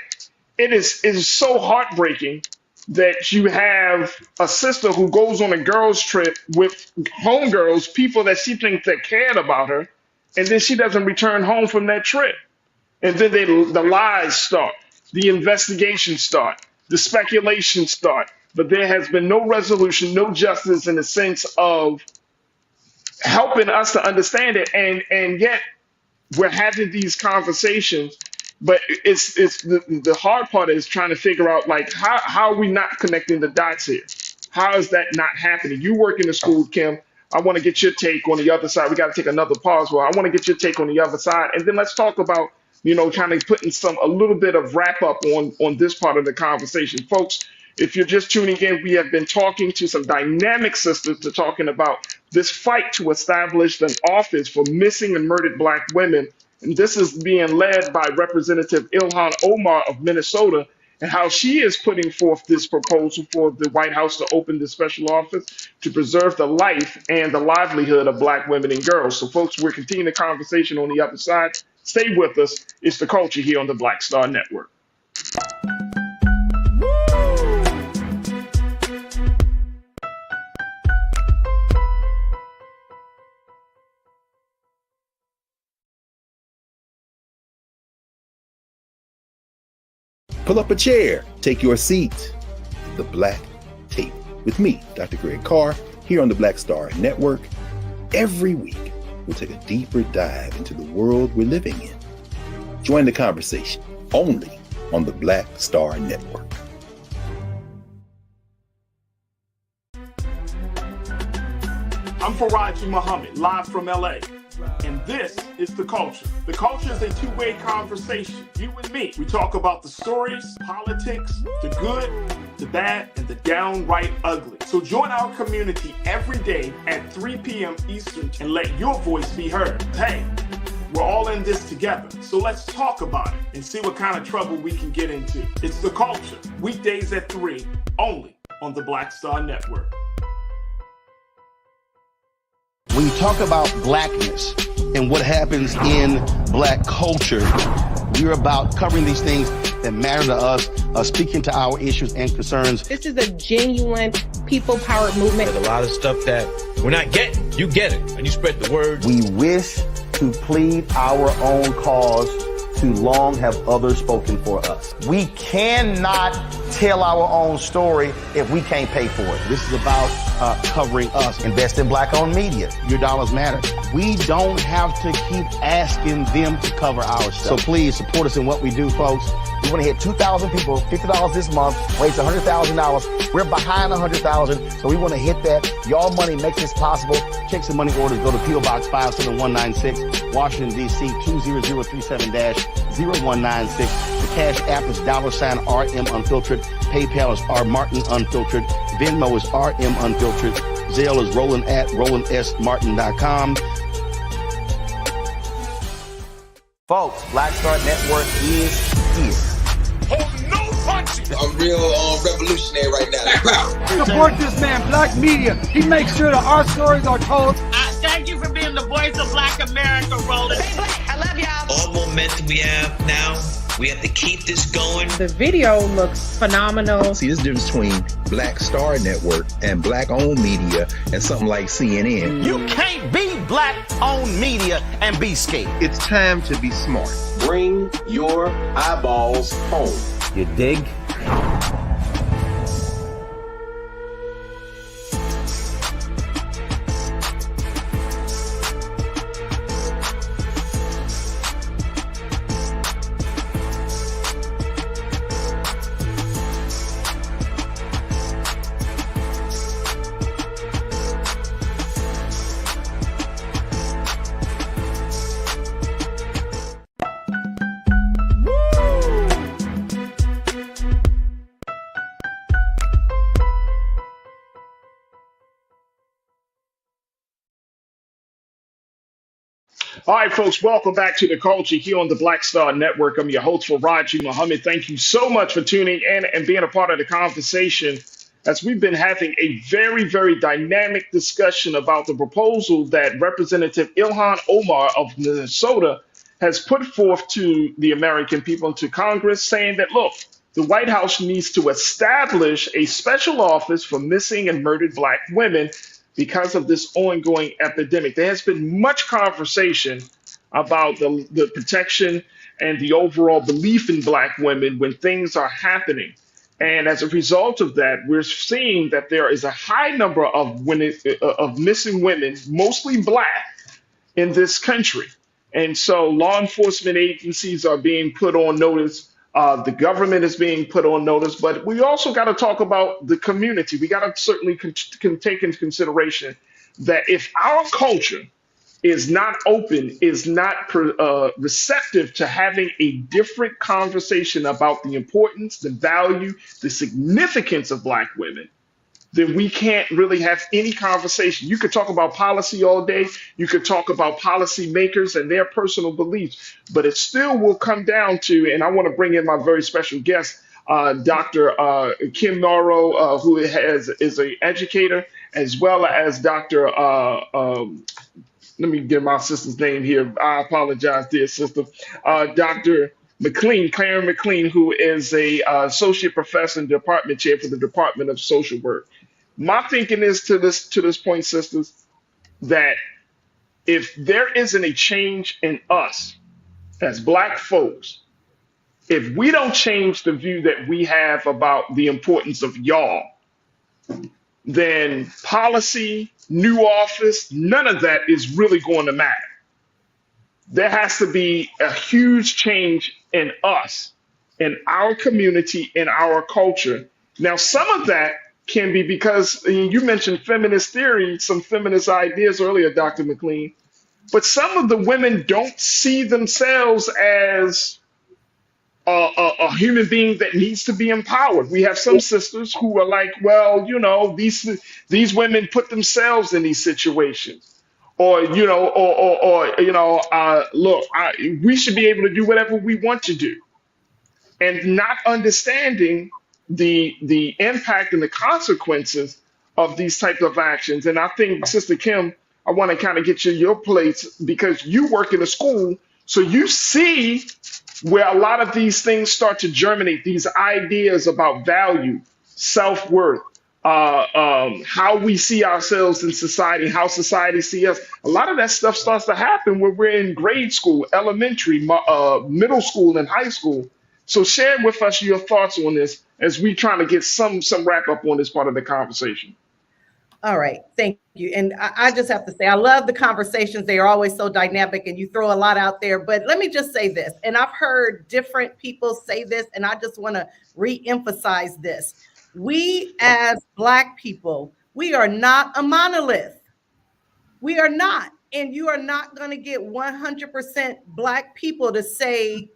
it is so heartbreaking that you have a sister who goes on a girls' trip with homegirls, people that she thinks that cared about her, and then she doesn't return home from that trip. And then the lies start, the investigations start, the speculation start. But there has been no resolution, no justice in the sense of helping us to understand it. And yet we're having these conversations. But it's the hard part is trying to figure out, like, how are we not connecting the dots here? How is that not happening? You work in the school, Kim. I want to get your take on the other side. We got to take another pause. Well, I want to get your take on the other side. And then let's talk about, kind of putting a little bit of wrap up on this part of the conversation. Folks, if you're just tuning in, we have been talking to some dynamic sisters to talking about this fight to establish an office for missing and murdered Black women. And this is being led by Representative Ilhan Omar of Minnesota, and how she is putting forth this proposal for the White House to open this special office to preserve the life and the livelihood of Black women and girls. So, folks, we're continuing the conversation on the other side. Stay with us. It's The Culture here on the Black Star Network. Pull up a chair, take your seat. The Black Tape with me, Dr. Greg Carr, here on the Black Star Network. Every week, we'll take a deeper dive into the world we're living in. Join the conversation only on the Black Star Network. I'm Farajii Muhammad, live from LA. And this is The Culture. The Culture is a two-way conversation. You and me. We talk about the stories, politics, the good, the bad, and the downright ugly. So join our community every day at 3 p.m. Eastern and let your voice be heard. Hey, we're all in this together. So let's talk about it and see what kind of trouble we can get into. It's The Culture, weekdays at 3, only on the Black Star Network. When you talk about blackness and what happens in Black culture, we're about covering these things that matter to us, speaking to our issues and concerns. This is a genuine people-powered movement. There's a lot of stuff that we're not getting. You get it, and you spread the word. We wish to plead our own cause. Too long have others spoken for us. We cannot tell our own story if we can't pay for it. This is about covering us. Invest in Black-owned media. Your dollars matter. We don't have to keep asking them to cover our stuff. So please support us in what we do, folks. We want to hit 2,000 people, $50 this month, raise $100,000. We're behind 100,000, so we want to hit that. Your money makes this possible. Check some money orders. Go to P.O. Box 57196, Washington, D.C. 20037-0196. The Cash App is $RM Unfiltered. PayPal is R Martin Unfiltered. Venmo is RM Unfiltered. Zelle is Roland@RolandSMartin.com. Folks, Black Star Network is here. Hold no punches. I'm real revolutionary right now. Support this man, Black Media. He makes sure that our stories are told. Thank you for being the voice of Black America, Roland. I love All momentum we have now, we have to keep this going. The video looks phenomenal. See, this difference between Black Star Network and black-owned media and something like CNN. You can't be black-owned media and be scared. It's time to be smart. Bring your eyeballs home. You dig? All right, folks, welcome back to the culture here on the Black Star Network. I'm your host, Farajii Muhammad. Thank you so much for tuning in and being a part of the conversation as we've been having a very, very dynamic discussion about the proposal that Representative Ilhan Omar of Minnesota has put forth to the American people and to Congress, saying that, look, the White House needs to establish a special office for missing and murdered Black women because of this ongoing epidemic. There has been much conversation about the protection and the overall belief in Black women when things are happening. And as a result of that, we're seeing that there is a high number of missing women, mostly Black, in this country. And so law enforcement agencies are being put on notice. The government is being put on notice, but we also got to talk about the community. We got to certainly can take into consideration that if our culture is not open, is not receptive to having a different conversation about the importance, the value, the significance of Black women, then we can't really have any conversation. You could talk about policy all day. You could talk about policymakers and their personal beliefs, but it still will come down to, and I want to bring in my very special guest, Dr. Kim Norrow, who is an educator, as well as Dr. Let me get my sister's name here. I apologize, dear sister. Dr. McLean, Karen McLean, who is a associate professor and department chair for the Department of Social Work. My thinking is to this point, sisters, that if there isn't a change in us as Black folks, if we don't change the view that we have about the importance of y'all, then policy, new office, none of that is really going to matter. There has to be a huge change in us, in our community, in our culture. Now, some of that can be because you mentioned feminist theory, some feminist ideas earlier, Dr. McLean, but some of the women don't see themselves as a human being that needs to be empowered. We have some sisters who are like, well, you know, these women put themselves in these situations. Or, you know, look, we should be able to do whatever we want to do. And not understanding the impact and the consequences of these types of actions. And I think, Sister Kim, I want to kind of get you your place because you work in a school, so you see where a lot of these things start to germinate, these ideas about value, self-worth, how we see ourselves in society, how society sees us. A lot of that stuff starts to happen when we're in grade school, elementary, middle school, and high school. So share with us your thoughts on this as we trying to get some wrap up on this part of the conversation. All right, thank you. And I just have to say, I love the conversations. They are always so dynamic and you throw a lot out there. But let me just say this, and I've heard different people say this, and I just want to re-emphasize this. We as Black people, we are not a monolith. We are not. And you are not going to get 100% Black people to say,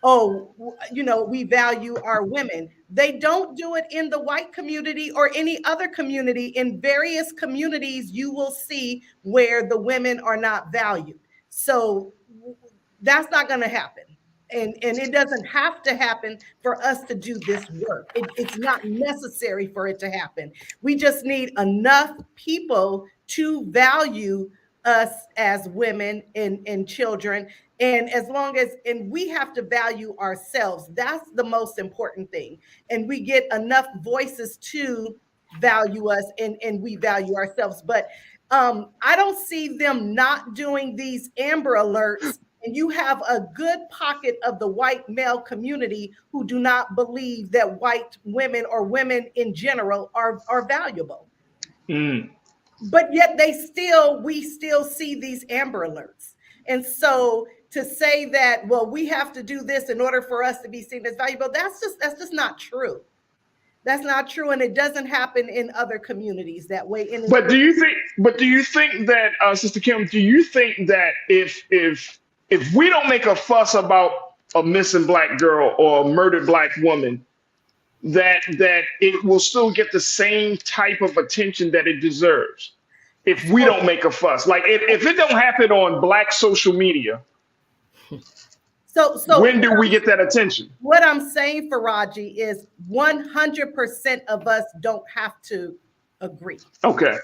oh, you know, we value our women. They don't do it in the white community or any other community. In various communities, you will see where the women are not valued. So that's not going to happen. And it doesn't have to happen for us to do this work. It's not necessary for it to happen. We just need enough people to value us as women and children. And as long as, and we have to value ourselves. That's the most important thing. And we get enough voices to value us, and we value ourselves. But I don't see them not doing these Amber Alerts. And you have a good pocket of the white male community who do not believe that white women or women in general are valuable. But yet we still see these Amber Alerts. And so to say that, well, we have to do this in order for us to be seen as valuable, that's just not true. That's not true, and it doesn't happen in other communities that way. But do you think that, Sister Kim, do you think that if we don't make a fuss about a missing black girl or a murdered black woman, that it will still get the same type of attention that it deserves if we don't make a fuss? Like if it don't happen on black social media, so when do we get that attention? What I'm saying, Farajii, is 100% of us don't have to agree. Okay.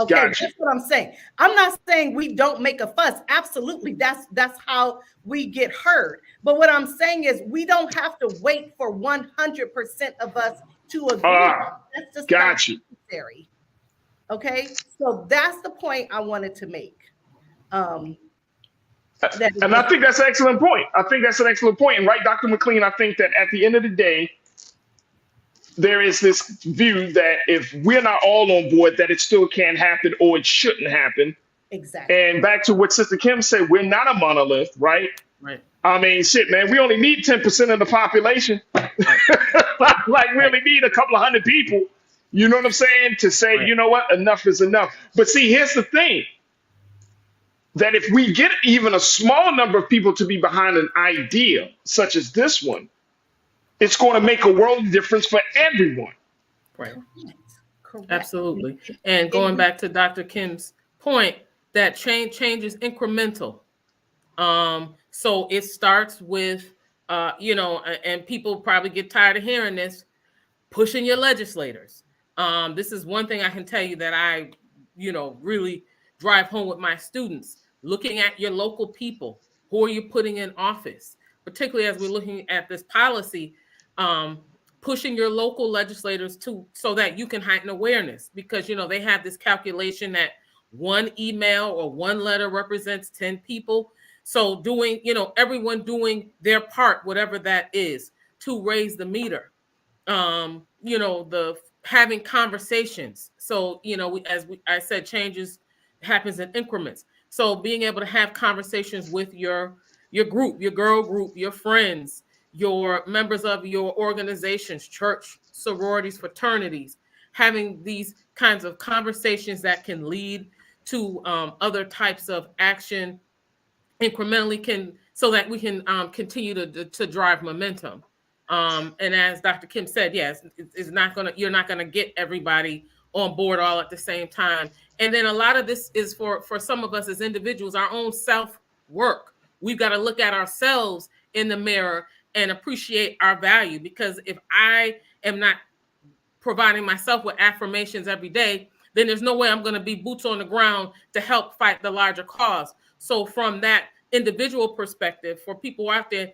Gotcha. That's what I'm saying. I'm not saying we don't make a fuss. Absolutely, that's how we get heard. But what I'm saying is we don't have to wait for 100% of us to agree. That's just not necessary. Okay, so that's the point I wanted to make. And I think that's an excellent point. And right, Dr. McLean, I think that at the end of the day, there is this view that if we're not all on board, that it still can't happen or it shouldn't happen. Exactly. And back to what Sister Kim said, we're not a monolith, right? Right. I mean, shit, man, we only need 10% of the population. Like we only need a couple of hundred people. You know what I'm saying? To say, you know what, enough is enough. But see, here's the thing. That if we get even a small number of people to be behind an idea, such as this one, it's going to make a world of difference for everyone. Right. Correct. Absolutely. And going back to Dr. Kim's point, that change is incremental. So it starts with, and people probably get tired of hearing this, pushing your legislators. This is one thing I can tell you that I, really drive home with my students. Looking at your local people, who are you putting in office, particularly as we're looking at this policy, pushing your local legislators so that you can heighten awareness, because they have this calculation that one email or one letter represents 10 people. So doing, everyone doing their part, whatever that is, to raise the meter. The having conversations. So I said, changes happens in increments. So being able to have conversations with your group, your girl group, your friends, your members of your organizations, church, sororities, fraternities, having these kinds of conversations that can lead to other types of action incrementally so that we can continue to drive momentum. And as Dr. Kim said, yes, you're not gonna get everybody on board all at the same time. And then a lot of this is for some of us as individuals, our own self-work. We've got to look at ourselves in the mirror and appreciate our value, because if I am not providing myself with affirmations every day, then there's no way I'm going to be boots on the ground to help fight the larger cause. So from that individual perspective, for people out there,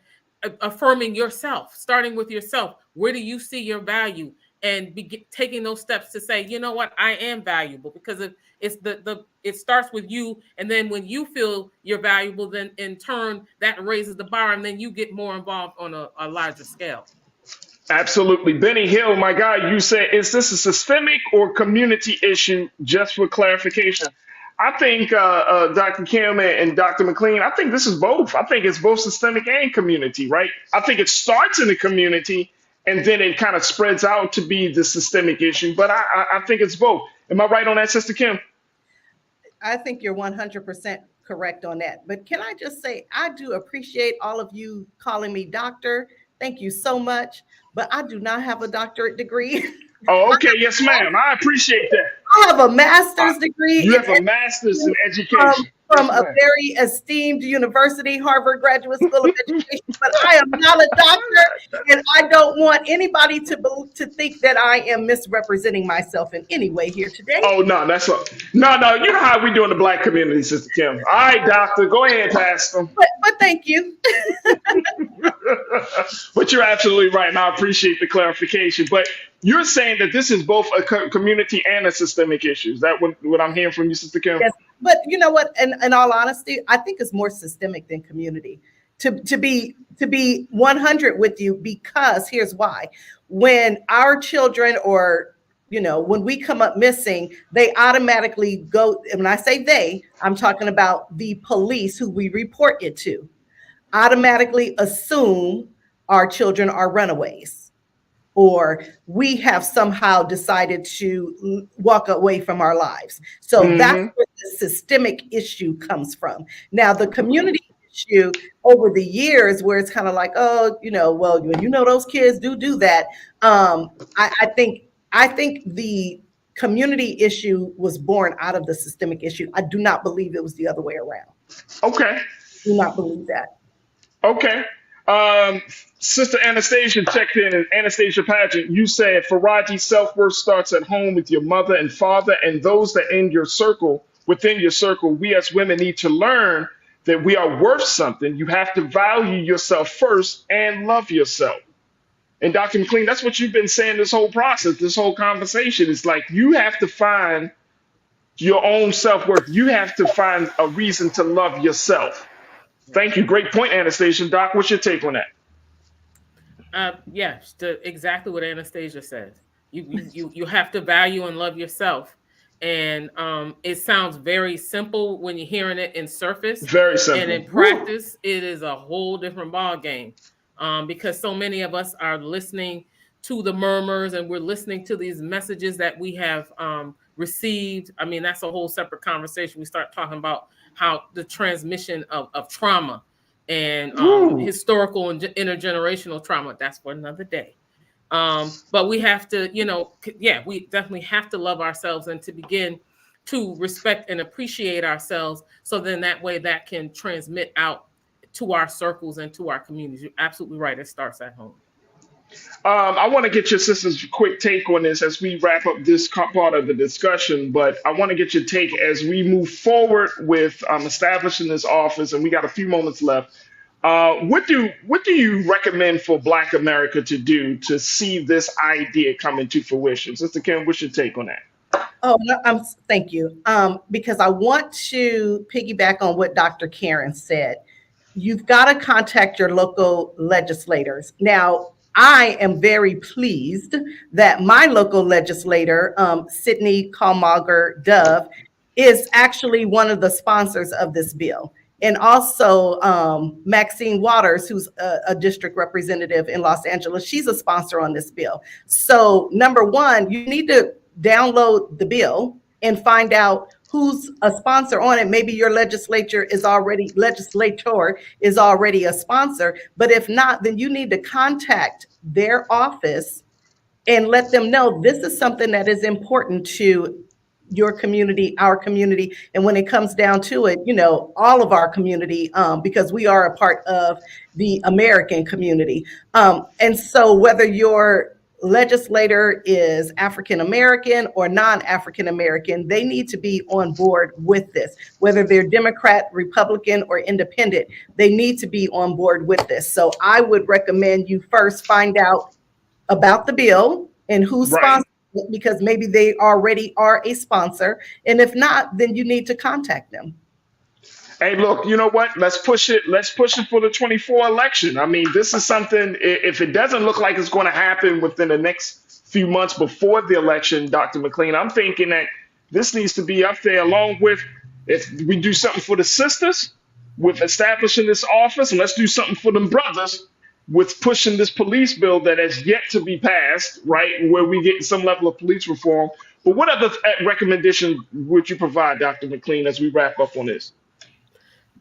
affirming yourself, starting with yourself, where do you see your value? And taking those steps to say, you know what, I am valuable, because it starts with you. And then when you feel you're valuable, then in turn that raises the bar, and then you get more involved on a larger scale. Absolutely. Benny Hill, my guy, you said, is this a systemic or community issue? Just for clarification. I think Dr. Kim and Dr. McLean, I think this is both. I think it's both systemic and community, right? I think it starts in the community and then it kind of spreads out to be the systemic issue. But I think it's both. Am I right on that, Sister Kim? I think you're 100% correct on that. But can I just say, I do appreciate all of you calling me doctor. Thank you so much. But I do not have a doctorate degree. Oh, okay. Yes, ma'am. I appreciate that. I have a master's degree. You have a master's in education. From a very esteemed university, Harvard Graduate School of Education, but I am not a doctor, and I don't want anybody to think that I am misrepresenting myself in any way here today. Oh no, that's a, no, no. You know how we do in the black community, Sister Kim. All right, doctor, go ahead, Pastor. But thank you. But you're absolutely right, and I appreciate the clarification. But you're saying that this is both a community and a systemic issue. Is that what I'm hearing from you, Sister Kim? Yes, but you know what? In all honesty, I think it's more systemic than community. To be 100 with you, because here's why: when our children, or when we come up missing, they automatically go. And when I say they, I'm talking about the police who we report it to, automatically assume our children are runaways, or we have somehow decided to walk away from our lives. So that's where the systemic issue comes from. Now, the community issue over the years, where it's kind of like, oh, well, those kids do that. I think the community issue was born out of the systemic issue. I do not believe it was the other way around. Okay. Do not believe that. Okay. Sister Anastasia checked in, and Anastasia Pageant, you said Farajii self-worth starts at home with your mother and father and those that within your circle. We as women need to learn that we are worth something. You have to value yourself first and love yourself. And Dr. McLean, that's what you've been saying this whole process, this whole conversation. It's like you have to find your own self-worth. You have to find a reason to love yourself. Thank you. Great point, Anastasia. Doc, what's your take on that? Yes, exactly what Anastasia said. You have to value and love yourself. And it sounds very simple when you're hearing it in surface. Very simple. And in practice, it is a whole different ball game, because so many of us are listening to the murmurs, and we're listening to these messages that we have received. I mean, that's a whole separate conversation. We start talking about how the transmission of trauma and historical and intergenerational trauma. That's for another day. But we have to, we definitely have to love ourselves and to begin to respect and appreciate ourselves. So then that way that can transmit out to our circles and to our communities. You're absolutely right. It starts at home. I want to get your sister's quick take on this as we wrap up this part of the discussion, but I want to get your take as we move forward with establishing this office, and we got a few moments left. What do you recommend for Black America to do to see this idea come into fruition? Sister Kim, what's your take on that? Oh, thank you. Because I want to piggyback on what Dr. Karen said. You've got to contact your local legislators. Now, I am very pleased that my local legislator, Sydney Kalmager Dove, is actually one of the sponsors of this bill. And also Maxine Waters, who's a district representative in Los Angeles, she's a sponsor on this bill. So number one, you need to download the bill and find out who's a sponsor on it. Maybe your legislator is already a sponsor, but if not, then you need to contact their office and let them know this is something that is important to your community, our community, and when it comes down to it, all of our community, because we are a part of the American community. And so whether your legislator is African American or non-African American, they need to be on board with this. Whether they're Democrat, Republican, or independent, they need to be on board with this. So I would recommend you first find out about the bill and who's sponsoring it, because maybe they already are a sponsor. And if not, then you need to contact them. Hey, look, you know what? Let's push it. Let's push it for the 24 election. I mean, this is something, if it doesn't look like it's going to happen within the next few months before the election, Dr. McLean, I'm thinking that this needs to be up there along with, if we do something for the sisters with establishing this office, and let's do something for them brothers with pushing this police bill that has yet to be passed, right, where we get some level of police reform. But what other recommendation would you provide, Dr. McLean, as we wrap up on this?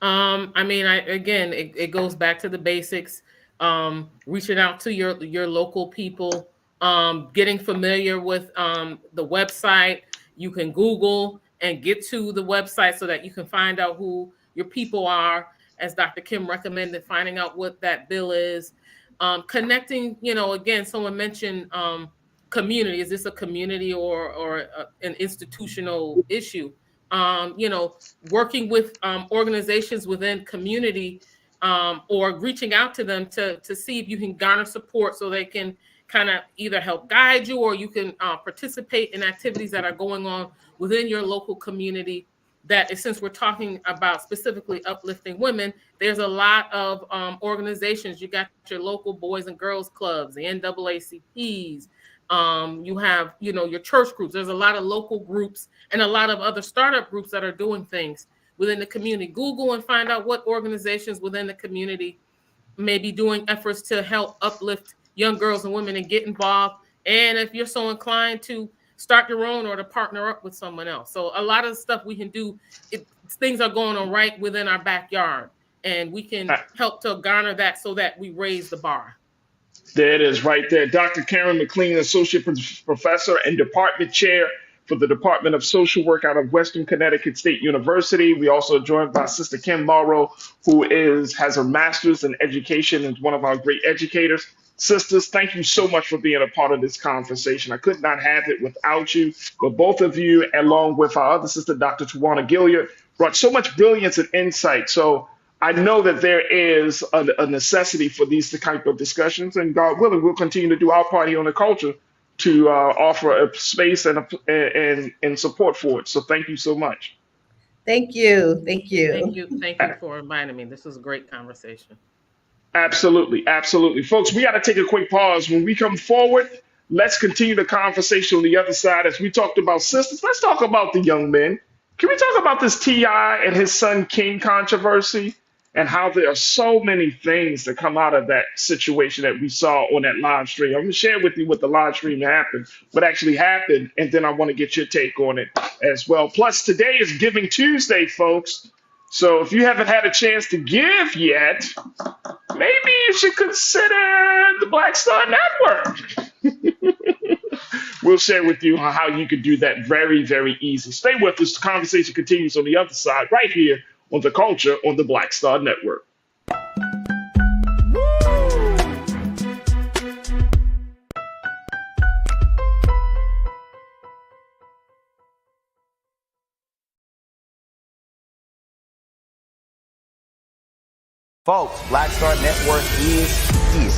I mean, it goes back to the basics, reaching out to your local people, getting familiar with the website. You can Google and get to the website so that you can find out who your people are, as Dr. Kim recommended, finding out what that bill is. Connecting, again, someone mentioned community. Is this a community or an institutional issue? Working with organizations within community or reaching out to them to see if you can garner support so they can kind of either help guide you or you can participate in activities that are going on within your local community. That is, since we're talking about specifically uplifting women, there's a lot of organizations. You got your local boys and girls clubs, the NAACPs. You have, your church groups. There's a lot of local groups and a lot of other startup groups that are doing things within the community. Google and find out what organizations within the community may be doing efforts to help uplift young girls and women and get involved. And if you're so inclined to start your own or to partner up with someone else. So a lot of stuff we can do, things are going on right within our backyard, and we can help to garner that so that we raise the bar. There it is right there. Dr. Karen McLean, Associate Professor and Department Chair for the Department of Social Work out of Western Connecticut State University. We also are joined by Sister Kim Morrow, who has her master's in education and is one of our great educators. Sisters, thank you so much for being a part of this conversation. I could not have it without you, but both of you, along with our other sister, Dr. Tawana Gilliard, brought so much brilliance and insight. So I know that there is a necessity for these type of discussions, and God willing, we'll continue to do our part here on The Culture to offer a space and support for it. So thank you so much. Thank you. Thank you. Thank you. Thank you for reminding me. This was a great conversation. Absolutely. Absolutely. Folks, we got to take a quick pause. When we come forward, let's continue the conversation on the other side. As we talked about sisters, let's talk about the young men. Can we talk about this T.I. and his son King controversy and how there are so many things that come out of that situation that we saw on that live stream? I'm going to share with you what the live stream happened, what actually happened, and then I want to get your take on it as well. Plus, today is Giving Tuesday, folks. So if you haven't had a chance to give yet, maybe you should consider the Black Star Network. We'll share with you how you can do that very, very easy. Stay with us. The conversation continues on the other side, right here on The Culture on the Black Star Network. Folks, Black Star Network is here.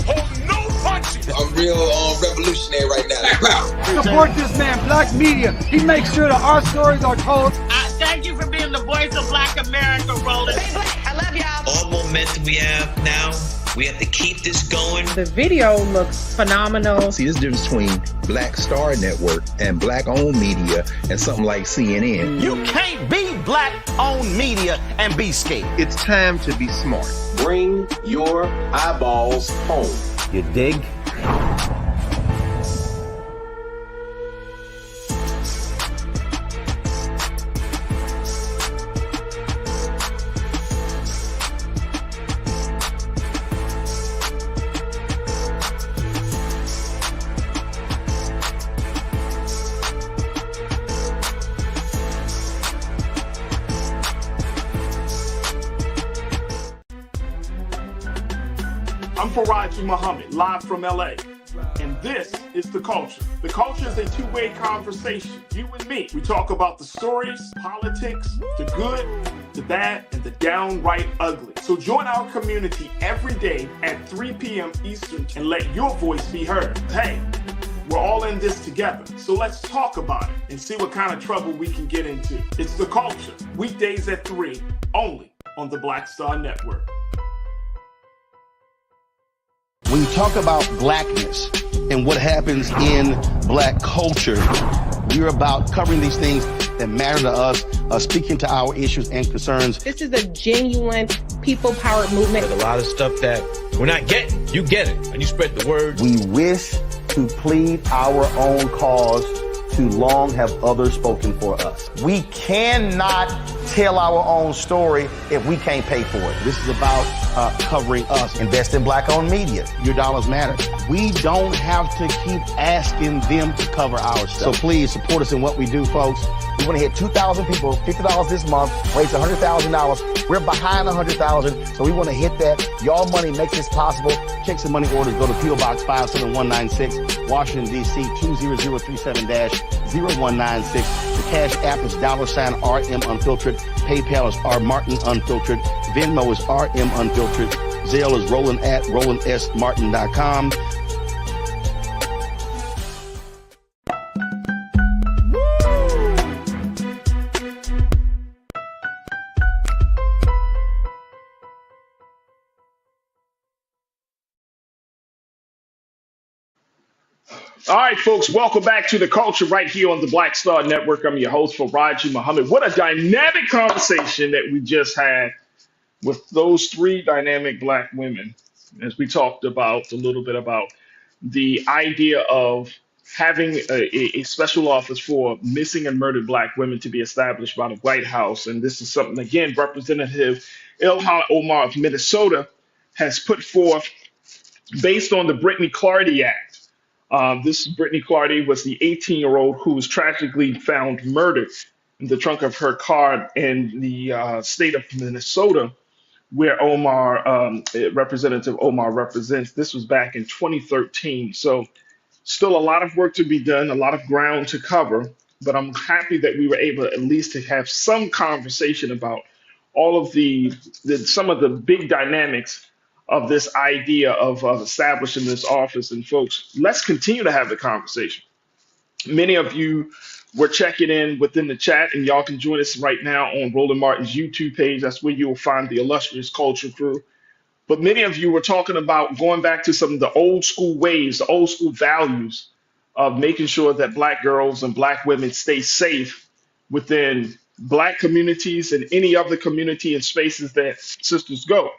Hold no punches. I'm real revolutionary right now. Support this man, Black Media. He makes sure that our stories are told. Thank you for being the voice of Black America, Roland. Stay black. I love y'all. All momentum we have now, we have to keep this going. The video looks phenomenal. See, there's a difference between Black Star Network and Black-owned media and something like CNN. You can't be Black-owned media and be scared. It's time to be smart. Bring your eyeballs home. You dig? I'm Farajii Muhammad, live from LA. And this is The Culture. The Culture is a two-way conversation. You and me. We talk about the stories, politics, the good, the bad, and the downright ugly. So join our community every day at 3 p.m. Eastern and let your voice be heard. Hey, we're all in this together. So let's talk about it and see what kind of trouble we can get into. It's The Culture, weekdays at 3, only on the Black Star Network. When you talk about blackness and what happens in Black culture, we're about covering these things that matter to us, speaking to our issues and concerns. This is a genuine people-powered movement. There's a lot of stuff that we're not getting. You get it, and you spread the word. We wish to plead our own cause too long have others spoken for us. We cannot tell our own story if we can't pay for it. This is about covering us. Invest in black-owned media. Your dollars matter. We don't have to keep asking them to cover our stuff. So please support us in what we do, folks. We want to hit 2,000 people, $50 this month, raise $100,000. We're behind 100,000, so we want to hit that. Y'all money makes this possible. Checks and money orders go to PO Box 57196, Washington, D.C. 20037-0196. The Cash App is $RM Unfiltered. PayPal is R Martin Unfiltered. Venmo is RM Unfiltered. Zelle is roland@rolandsmartin.com. All right, folks, welcome back to The Culture right here on the Black Star Network. I'm your host, Farajii Muhammad. What a dynamic conversation that we just had with those three dynamic black women, as we talked about a little bit about the idea of having a special office for missing and murdered black women to be established by the White House. And this is something, again, Representative Ilhan Omar of Minnesota has put forth based on the Brittany Clardy Act. This Brittany Clardy was the 18-year-old who was tragically found murdered in the trunk of her car in the state of Minnesota, where Representative Omar represents. This was back in 2013. So still a lot of work to be done, a lot of ground to cover, but I'm happy that we were able at least to have some conversation about all of some of the big dynamics of this idea of establishing this office. And folks, let's continue to have the conversation. Many of you were checking in within the chat, and y'all can join us right now on Roland Martin's YouTube page. That's where you'll find the illustrious culture crew. But many of you were talking about going back to some of the old school ways, the old school values of making sure that black girls and black women stay safe within black communities and any other community and spaces that sisters go.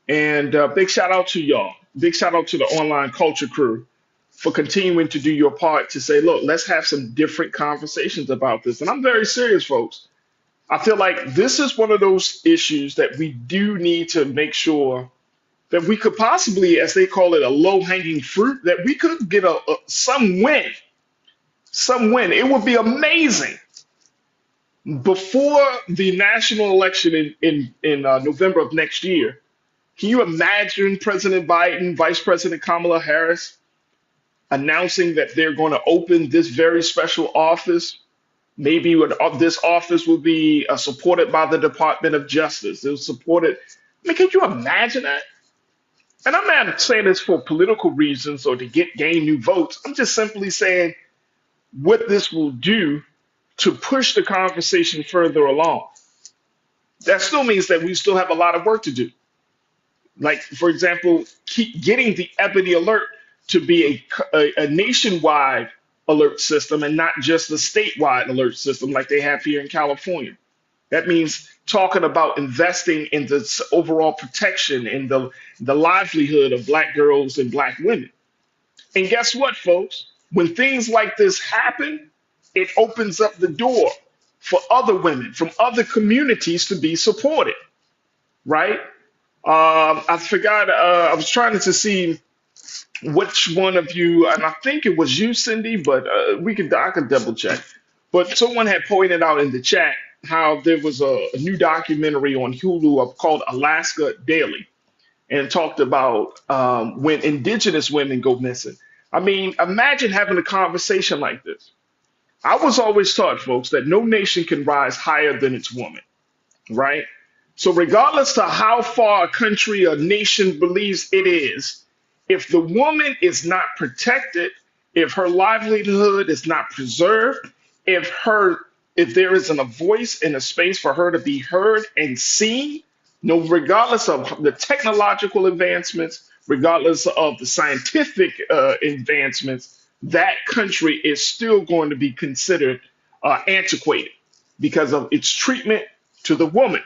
And big shout out to y'all. Big shout out to the online culture crew for continuing to do your part to say, look, let's have some different conversations about this. And I'm very serious, folks. I feel like this is one of those issues that we do need to make sure that we could possibly, as they call it, a low-hanging fruit, that we could get some win. Some win. It would be amazing. Before the national election in November of next year, can you imagine President Biden, Vice President Kamala Harris announcing that they're going to open this very special office? Maybe this office will be supported by the Department of Justice. They'll support it. I mean, can you imagine that? And I'm not saying this for political reasons or to gain new votes. I'm just simply saying what this will do to push the conversation further along. That still means that we still have a lot of work to do. Like, for example, keep getting the Ebony Alert to be a nationwide alert system and not just a statewide alert system like they have here in California. That means talking about investing in the overall protection and the livelihood of black girls and black women. And guess what, folks? When things like this happen, it opens up the door for other women from other communities to be supported, right? I forgot, I was trying to see which one of you, and I think it was you, Cindy, but I could double check. But someone had pointed out in the chat how there was a new documentary on Hulu called Alaska Daily, and it talked about when indigenous women go missing. I mean, imagine having a conversation like this. I was always taught, folks, that no nation can rise higher than its woman, right? So regardless to how far a country or nation believes it is, if the woman is not protected, if her livelihood is not preserved, if there isn't a voice and a space for her to be heard and seen, regardless of the technological advancements, regardless of the scientific advancements, that country is still going to be considered antiquated because of its treatment to the woman.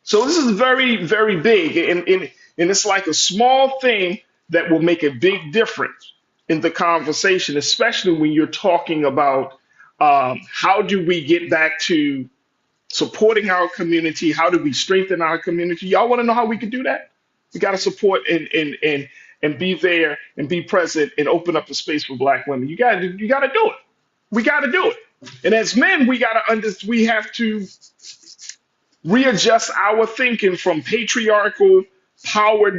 So this is very, very big, and it's like a small thing that will make a big difference. in the conversation, especially when you're talking about how do we get back to supporting our community? How do we strengthen our community? Y'all want to know how we can do that? We got to support and be there and be present and open up the space for Black women. You got to do it. We got to do it. And as men, we have to readjust our thinking from patriarchal, power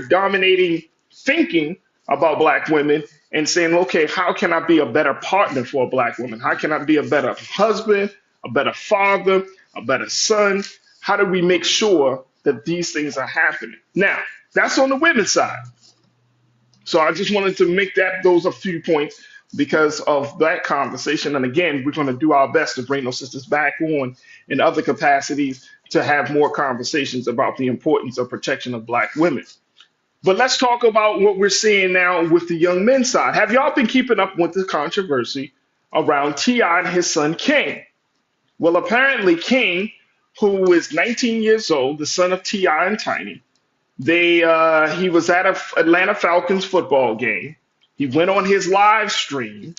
dominating thinking about Black women and saying, okay, how can I be a better partner for a Black woman? How can I be a better husband, a better father, a better son? How do we make sure that these things are happening? Now, that's on the women's side. So I just wanted to make those a few points because of that conversation. And again, we're going to do our best to bring those sisters back on in other capacities to have more conversations about the importance of protection of Black women. But let's talk about what we're seeing now with the young men's side. Have y'all been keeping up with the controversy around T.I. and his son King? Well, apparently King, who is 19 years old, the son of T.I. and Tiny, he was at an Atlanta Falcons football game. He went on his live stream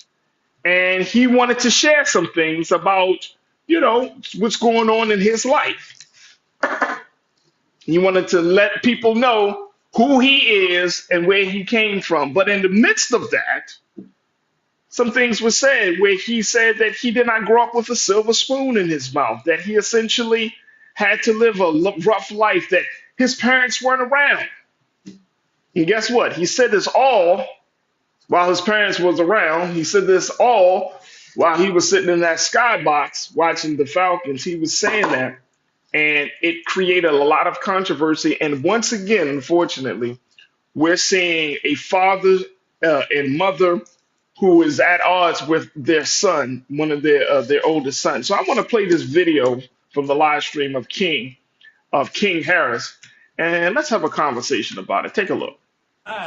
and he wanted to share some things about, what's going on in his life. He wanted to let people know who he is and where he came from. But in the midst of that, some things were said where he said that he did not grow up with a silver spoon in his mouth, that he essentially had to live a rough life, that his parents weren't around. And guess what? He said this all while his parents was around. He said this all while he was sitting in that skybox watching the Falcons. He was saying that, and it created a lot of controversy. And once again, unfortunately, we're seeing a father and mother who is at odds with their son, one of their oldest sons. So I want to play this video from the live stream of King Harris, and let's have a conversation about it. Take a look.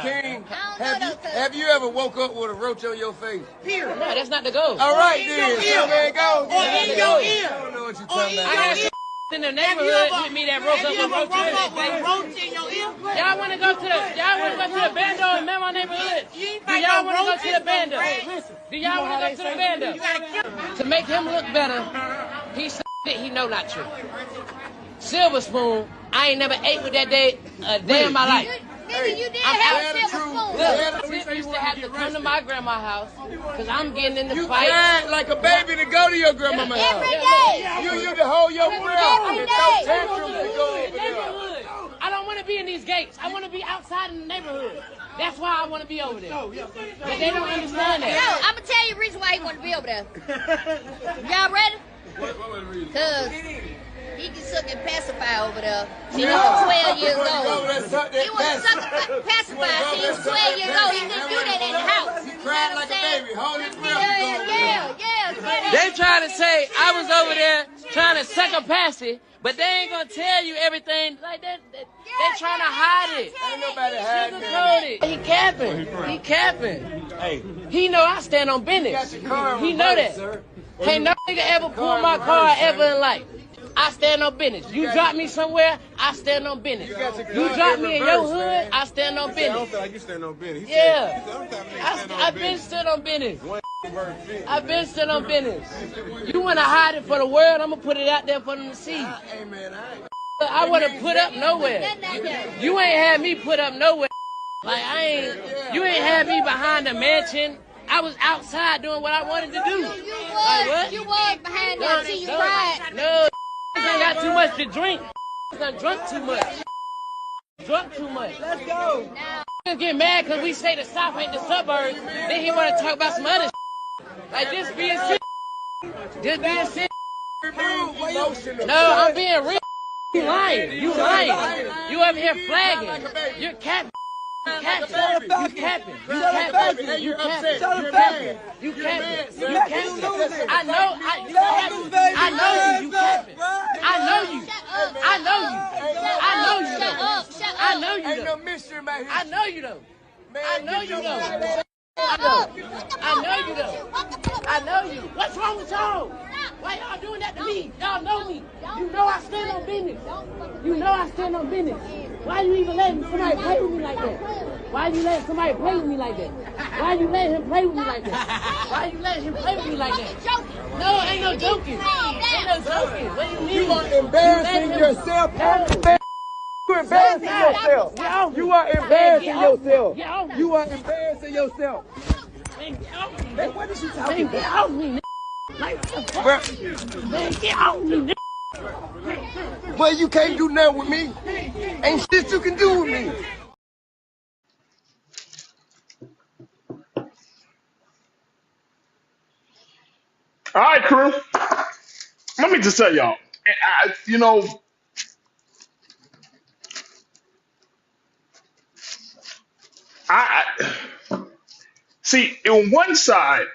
King, have you ever woke up with a roach on your face? Here. No, that's not the goal. All right, then. There it goes. Or in your ear. I don't know what you're talking about. I got in the neighborhood with me that broke up with roach in your ear. Y'all want to go to the bando in my neighborhood? Do y'all want to go to the bando? Do y'all want to go to the bando? To make him look better, he said it, he know not true. Silver spoon, I ain't never ate with that day a day in my life. Nigga, you did have a silver spoon. Look, Tip used to have to come to my grandma's house because I'm getting in the fight. You cried like a baby to go to your grandma's house. Every day. You used to hold your breath and throw tantrums to go over there. I don't want to be in these gates. I want to be outside in the neighborhood. That's why I want to be over there. But they don't understand that. Yo, I'm going to tell you the reason why he want to be over there. Y'all ready? Because he can suck and pacify over there. He was 12 years old. He was sucking pacify. He was 12 years old. He couldn't do that in the house. He cried like a baby. Hold his breath. Yeah. They trying to say I was over there trying to suck a passy, but they ain't going to tell you everything like that. They trying to hide it. Ain't nobody hiding it. He capping. He capping. Hey. He know I stand on business. He know that. Ain't no nigga ever pulled my car ever in life. I stand on business. You drop me somewhere, I stand on business. You drop me in your hood, I stand on business. I don't feel like you stand on business. Yeah. I've been stood on business. I've been stood on business. You want to hide it for the world, I'm going to put it out there for them to see. I would have put up nowhere. You ain't had me put up nowhere. Like, you ain't had me behind the mansion. I was outside doing what I wanted to do. You was behind that till you cried. No, I got too much to drink. I drunk too much. Drunk too much. Let's go. Get mad because we say the South ain't the suburbs. Then he want to talk about some other like this being sick. This being sick. No, I'm being real. You lying. You lying. You up here flagging. You're capping. You capping. You capping. You capping. You capping. You capping. I know you. You capping. I know you. I know you. I know you. Ain't no mystery about here. I know you though. I know you though. I know you though. I know you. What's wrong with y'all? Why y'all doing that to me? Y'all know me. You know I stand on business. You know I stand on business. Why you even letting somebody play with me like that? Why you letting somebody play with me like that? Why you letting him play with me like that? Why you letting him play with me like that? No, ain't no joking. Ain't no joking. What do you mean? You are embarrassing yourself. You embarrassing yourself. You are embarrassing yourself. You are embarrassing yourself. Hey, what is you talking about? Get off me, like, man, get off me, Well, you can't do nothing with me. Ain't shit you can do with me. All right, crew. Let me just tell y'all. You know, I see on one side,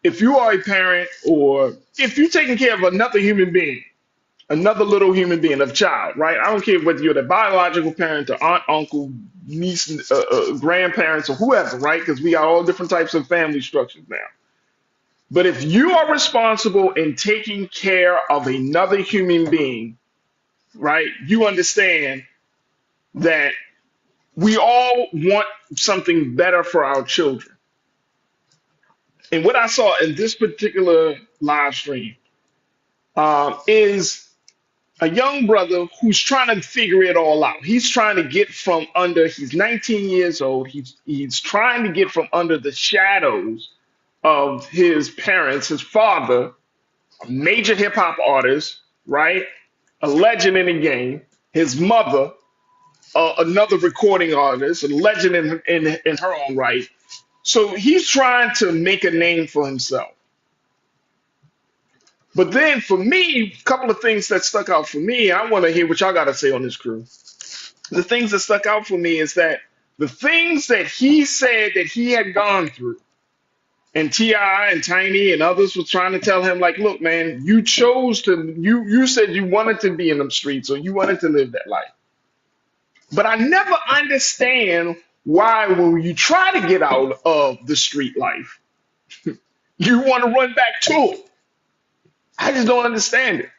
if you are a parent or if you're taking care of another human being, another little human being, a child, right? I don't care whether you're the biological parent, or aunt, uncle, niece, grandparents, or whoever, right? Because we got all different types of family structures now. But if you are responsible in taking care of another human being, right, you understand that we all want something better for our children. And what I saw in this particular live stream is a young brother who's trying to figure it all out. He's trying to get from under, he's 19 years old. He's trying to get from under the shadows of his parents, his father, a major hip hop artist, right? A legend in the game. His mother, another recording artist, a legend in her own right. So he's trying to make a name for himself. But then for me, a couple of things that stuck out for me, I want to hear what y'all got to say on this, crew. The things that stuck out for me is that the things that he said that he had gone through, and T.I. and Tiny and others were trying to tell him, like, look, man, you chose to, you said you wanted to be in them streets or you wanted to live that life. But I never understand why when you try to get out of the street life, you want to run back to it. I just don't understand it.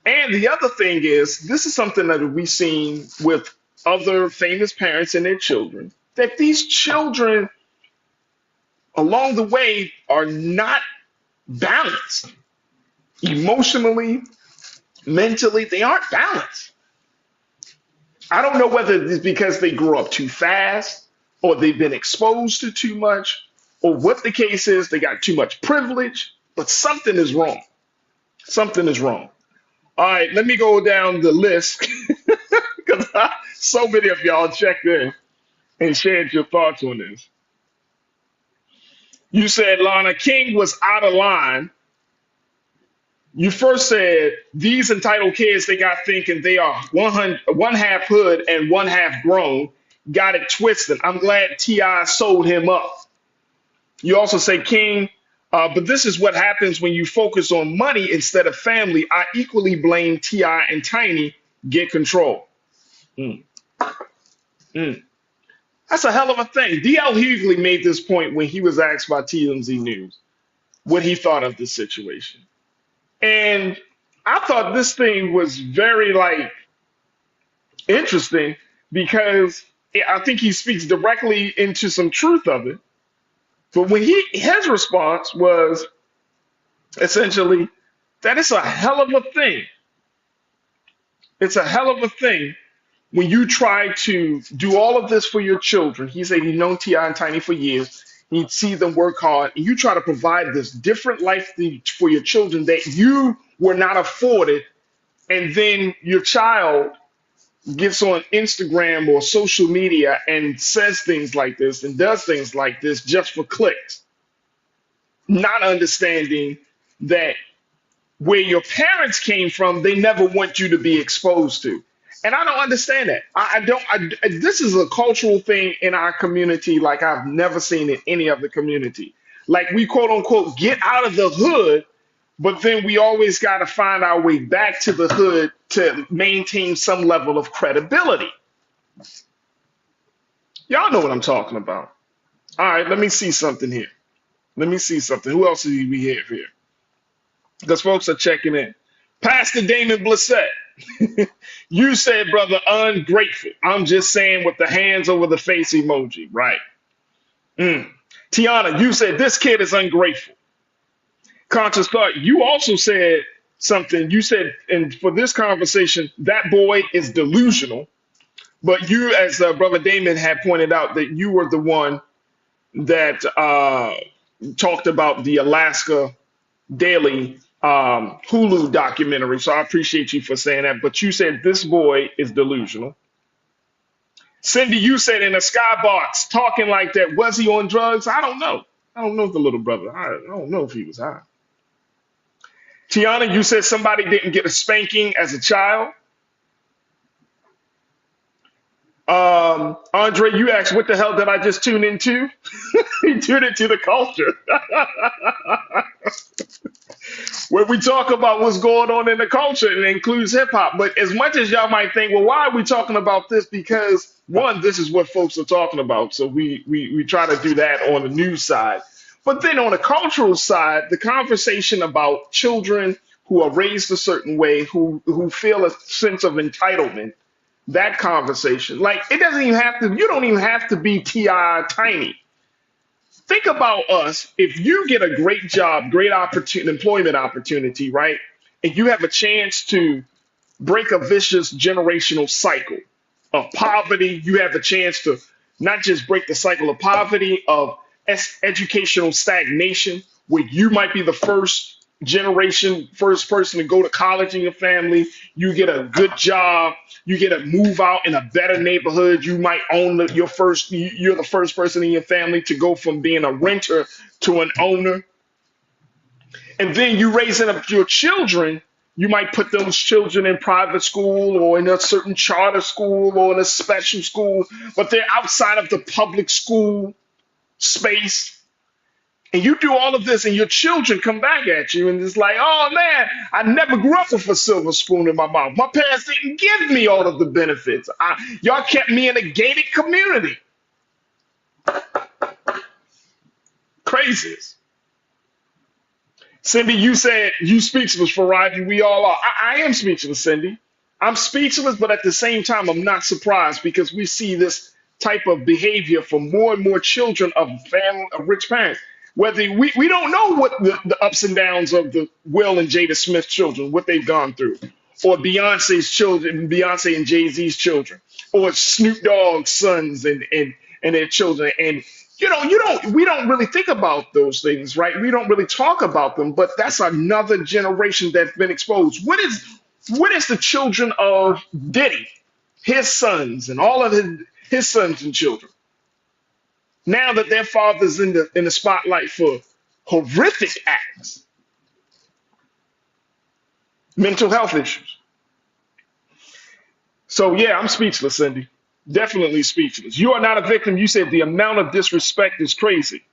And the other thing is, this is something that we've seen with other famous parents and their children, that these children along the way are not balanced. Emotionally, mentally, they aren't balanced. I don't know whether it's because they grew up too fast or they've been exposed to too much or what the case is, they got too much privilege, but something is wrong. Something is wrong. All right, let me go down the list because so many of y'all checked in and shared your thoughts on this. You said Lana King was out of line. You first said these entitled kids, they got thinking they are one half hood and one half grown. Got it twisted. I'm glad T.I. sold him up. You also say King, but this is what happens when you focus on money instead of family. I equally blame T.I. and Tiny. Get control. Mm. Mm. That's a hell of a thing. D.L. Hughley made this point when he was asked by TMZ News what he thought of the situation. And I thought this thing was very interesting because I think he speaks directly into some truth of it. But when his response was essentially that it's a hell of a thing. It's a hell of a thing when you try to do all of this for your children. He said he's known T.I. and Tiny for years. He'd see them work hard, and you try to provide this different life for your children that you were not afforded, and then your child gets on Instagram or social media and says things like this and does things like this just for clicks, not understanding that where your parents came from, they never want you to be exposed to. And I don't understand that. This is a cultural thing in our community like I've never seen in any other community. Like we quote unquote get out of the hood, but then we always got to find our way back to the hood to maintain some level of credibility. Y'all know what I'm talking about. All right, let me see something here. Let me see something. Who else do we have here? Because folks are checking in. Pastor Damon Blissett. You said, brother, ungrateful. I'm just saying with the hands over the face emoji, right? Tiana, you said this kid is ungrateful. Conscious thought, you also said something. You said, and for this conversation, that boy is delusional. But you, as Brother Damon had pointed out, that you were the one that talked about the Alaska Daily Hulu documentary. So I appreciate you for saying that. But you said this boy is delusional. Cindy, you said in a skybox talking like that. Was he on drugs? I don't know. I don't know the little brother. I don't know if he was high. Tiana, you said somebody didn't get a spanking as a child. Andre, you asked, what the hell did I just tune into? He tuned into the culture. Where we talk about what's going on in the culture, and it includes hip hop. But as much as y'all might think, well, why are we talking about this? Because one, this is what folks are talking about. So we try to do that on the news side. But then on the cultural side, the conversation about children who are raised a certain way, who feel a sense of entitlement, that conversation, like it doesn't even have to, you don't even have to be T.I. Tiny. Think about us. If you get a great job, great opportunity, employment opportunity, right? And you have a chance to break a vicious generational cycle of poverty, you have a chance to not just break the cycle of poverty, of educational stagnation, where you might be the first person to go to college in your family, you get a good job, you get to move out in a better neighborhood, you might own you're the first person in your family to go from being a renter to an owner. And then you raising up your children, you might put those children in private school or in a certain charter school or in a special school, but they're outside of the public school space. And you do all of this and your children come back at you and it's like, oh man, I never grew up with a silver spoon in my mouth. My parents didn't give me all of the benefits. Y'all kept me in a gated community. Craziest. Cindy, you said you speechless, Farajii. We all are. I am speechless, Cindy. I'm speechless, but at the same time, I'm not surprised because we see this type of behavior from more and more children of rich parents. Whether we don't know what the ups and downs of the Will and Jada Smith children, what they've gone through, or Beyonce's children, Beyonce and Jay-Z's children, or Snoop Dogg's sons and their children. And we don't really think about those things, right? We don't really talk about them, but that's another generation that's been exposed. What is the children of Diddy, his sons, and all of his sons and children? Now that their father's in the spotlight for horrific acts, mental health issues. So yeah, I'm speechless, Cindy. Definitely speechless. You are not a victim. You said the amount of disrespect is crazy.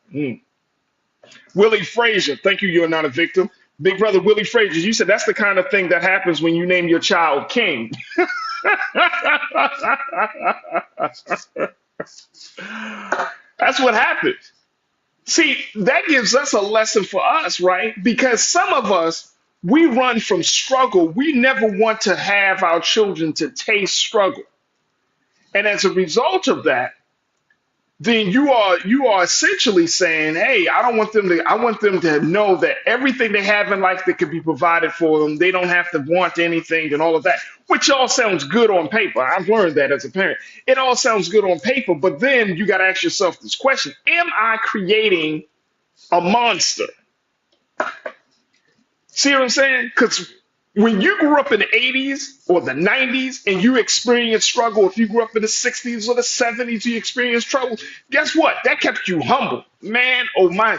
Willie Frazier, thank you. You're not a victim. Big brother Willie Frazier, you said that's the kind of thing that happens when you name your child King. That's what happens. See, that gives us a lesson for us, right? Because some of us, we run from struggle. We never want to have our children to taste struggle. And as a result of that, then you are essentially saying, hey, I want them to know that everything they have in life that could be provided for them, they don't have to want anything and all of that, which all sounds good on paper. I've learned that as a parent. It all sounds good on paper, but then you got to ask yourself this question: am I creating a monster? See what I'm saying? Because when you grew up in the 80s or the 90s and you experienced struggle, if you grew up in the 60s or the 70s, you experienced trouble, guess what? That kept you humble. Man, oh my.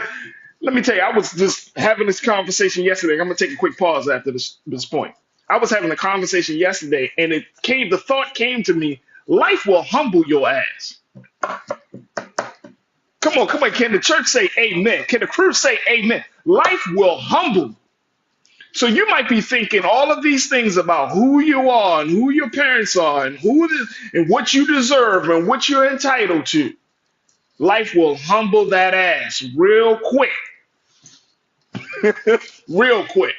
Let me tell you, I was just having this conversation yesterday. I'm going to take a quick pause after this point. I was having a conversation yesterday and the thought came to me, life will humble your ass. Come on. Can the church say amen? Can the crew say amen? Life will humble you. So you might be thinking all of these things about who you are and who your parents are and and what you deserve and what you're entitled to. Life will humble that ass real quick. Real quick.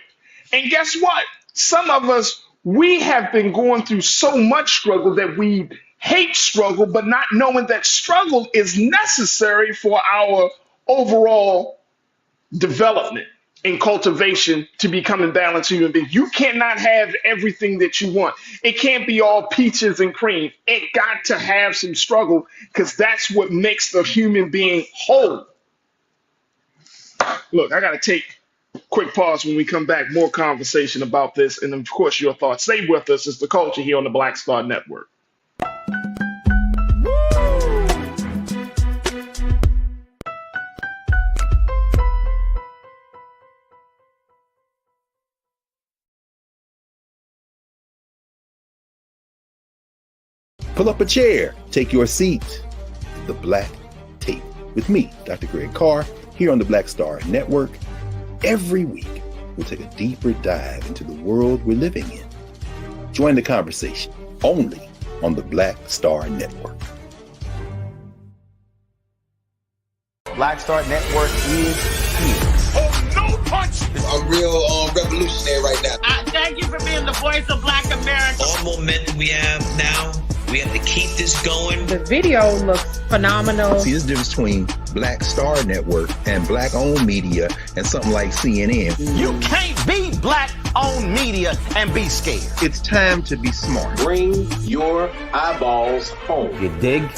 And guess what? Some of us, We have been going through so much struggle that we hate struggle, but not knowing that struggle is necessary for our overall development and cultivation to become a balanced human being. You cannot have everything that you want. It can't be all peaches and cream. It got to have some struggle because that's what makes the human being whole. Look, I got to take a quick pause. When we come back, more conversation about this. And of course, your thoughts. Stay with us. It's the culture here on the Black Star Network. Pull up a chair, take your seat. The Black Tape with me, Dr. Greg Carr, here on the Black Star Network. Every week, we'll take a deeper dive into the world we're living in. Join the conversation only on the Black Star Network. Black Star Network is here. Oh, no punch! I'm real revolutionary right now. Thank you for being the voice of Black America. All momentum we have now, we have to keep this going. The video looks phenomenal. See, there's a difference between Black Star Network and black-owned media and something like CNN. You can't be black-owned media and be scared. It's time to be smart. Bring your eyeballs home. You dig?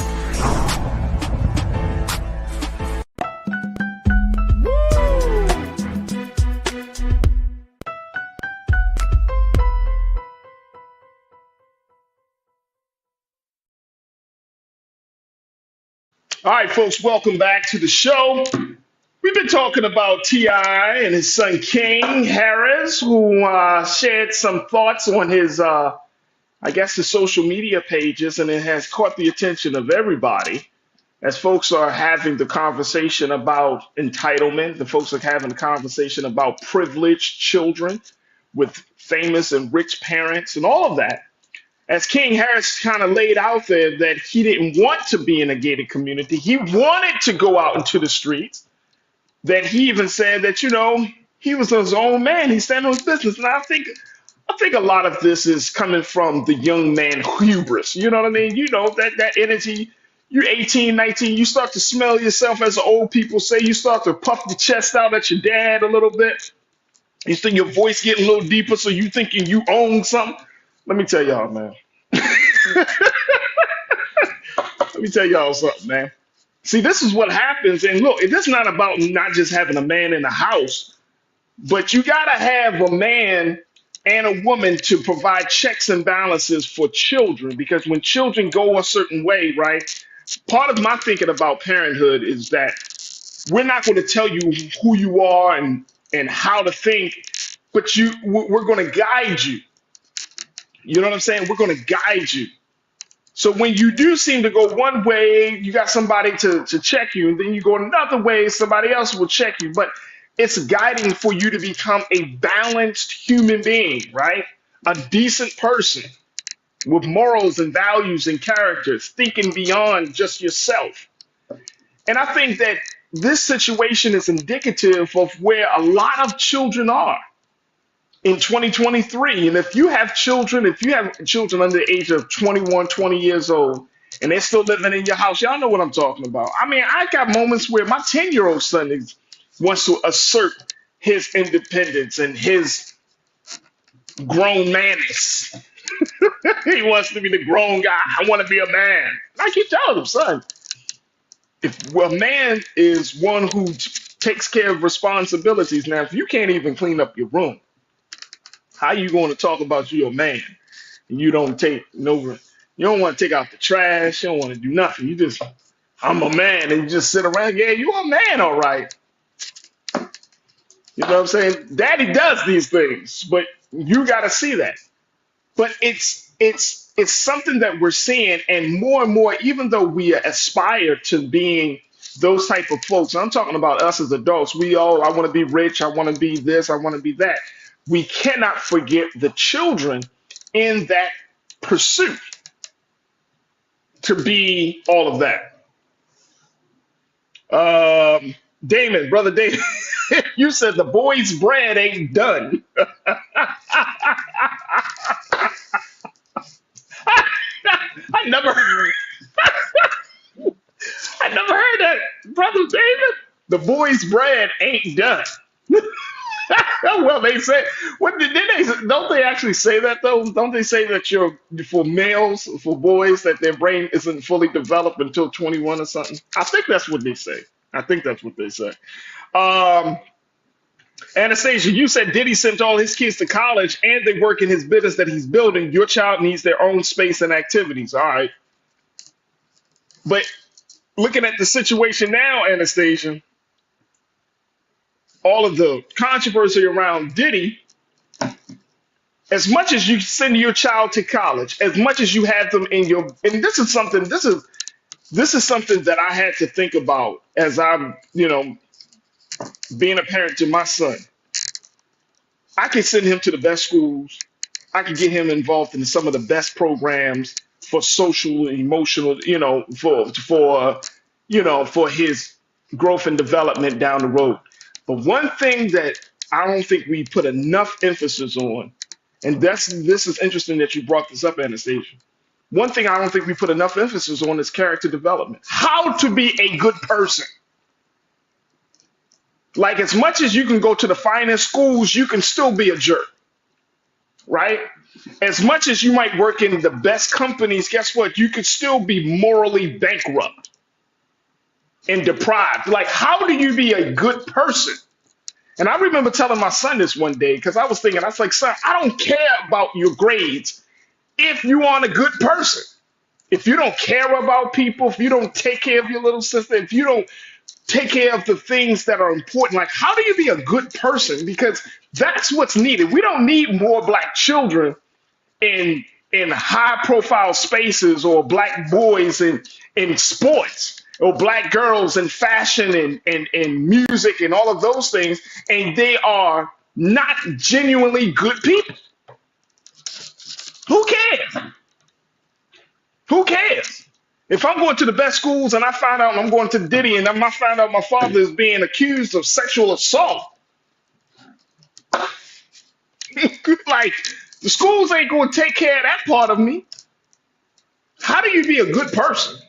All right, folks, welcome back to the show. We've been talking about T.I. and his son King Harris, who shared some thoughts on his, his social media pages, and it has caught the attention of everybody as folks are having the conversation about entitlement. The folks are having the conversation about privileged children with famous and rich parents and all of that. As King Harris kind of laid out there that he didn't want to be in a gated community. He wanted to go out into the streets. That he even said that, he was his own man. He stand on his business. And I think a lot of this is coming from the young man hubris. You know what I mean? That energy. You're 18, 19, you start to smell yourself, as the old people say. You start to puff the chest out at your dad a little bit. You think your voice getting a little deeper, so you thinking you own something. Let me tell y'all, man. Let me tell y'all something, man. See, this is what happens. And look, it's not about not just having a man in the house, but you got to have a man and a woman to provide checks and balances for children. Because when children go a certain way, right, part of my thinking about parenthood is that we're not going to tell you who you are and how to think, but we're going to guide you. You know what I'm saying? We're going to guide you. So when you do seem to go one way, you got somebody to check you, and then you go another way, somebody else will check you. But it's guiding for you to become a balanced human being, right? A decent person with morals and values and characters, thinking beyond just yourself. And I think that this situation is indicative of where a lot of children are in 2023. And if you have children under the age of 21, 20 years old, and they're still living in your house, y'all know what I'm talking about. I mean, I got moments where my 10-year-old son wants to assert his independence and his grown manness. He wants to be the grown guy. I want to be a man. And I keep telling him, son, if a man is one who takes care of responsibilities, now, if you can't even clean up your room, how you going to talk about you a man and you don't take you don't want to take out the trash, you don't want to do nothing. You just, I'm a man, and you just sit around. Yeah, you a man, all right. You know what I'm saying? Daddy does these things, but you got to see that. But it's something that we're seeing, and more, even though we aspire to being those type of folks, I'm talking about us as adults. I want to be rich, I want to be this, I want to be that. We cannot forget the children in that pursuit to be all of that. Damon, brother Damon, you said the boy's bread ain't done. never heard, I never heard that, Brother David. The boy's bread ain't done. Well, they say, what did they don't they actually say that though? Don't they say that for males, for boys, that their brain isn't fully developed until 21 or something? I think that's what they say. I think that's what they say. Um, Anastasia, you said Diddy sent all his kids to college and they work in his business that he's building. Your child needs their own space and activities. All right. But looking at the situation now, Anastasia, all of the controversy around Diddy, as much as you send your child to college, as much as you have them in your, and this is something that I had to think about as I'm, being a parent to my son. I can send him to the best schools. I can get him involved in some of the best programs for social and emotional, for his growth and development down the road. But one thing that I don't think we put enough emphasis on, and this is interesting that you brought this up, Anastasia. One thing I don't think we put enough emphasis on is character development. How to be a good person. Like, as much as you can go to the finest schools, you can still be a jerk, right? As much as you might work in the best companies, guess what? You could still be morally bankrupt and deprived. Like, how do you be a good person? And I remember telling my son this one day because I was like, son, I don't care about your grades if you aren't a good person. If you don't care about people, if you don't take care of your little sister, if you don't take care of the things that are important, like, how do you be a good person? Because that's what's needed. We don't need more black children in high profile spaces, or black boys in sports, or black girls in fashion and music and all of those things, and they are not genuinely good people. Who cares? Who cares? If I'm going to the best schools and I find out I'm going to Diddy and I find out my father is being accused of sexual assault, like, the schools ain't going to take care of that part of me. How do you be a good person?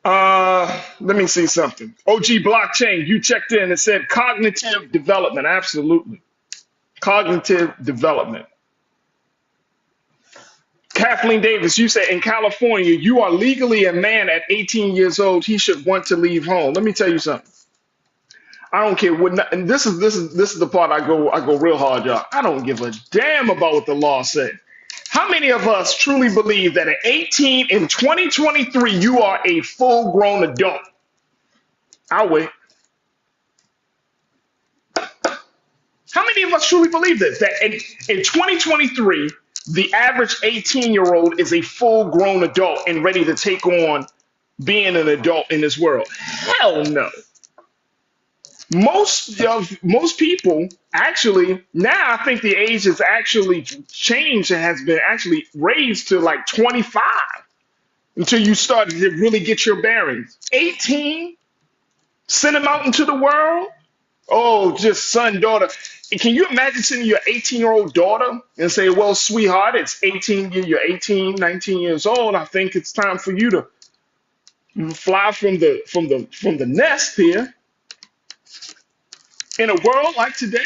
Let me see something. OG Blockchain, you checked in and said cognitive development. Absolutely. Cognitive development. Kathleen Davis, you said in California, you are legally a man at 18 years old. He should want to leave home. Let me tell you something. I don't care what, and this is the part I go real hard, y'all. I don't give a damn about what the law said. How many of us truly believe that at 18 in 2023 you are a full-grown adult? I'll wait. How many of us truly believe this? That in 2023, the average 18-year-old is a full-grown adult and ready to take on being an adult in this world? Hell no. Most people actually, now I think the age has actually changed and has been actually raised to like 25 until you start to really get your bearings. 18, send them out into the world. Oh, just son, daughter. Can you imagine sending your 18-year-old daughter and say, well, sweetheart, it's 18, you're 18, 19 years old. I think it's time for you to fly from the nest here. In a world like today,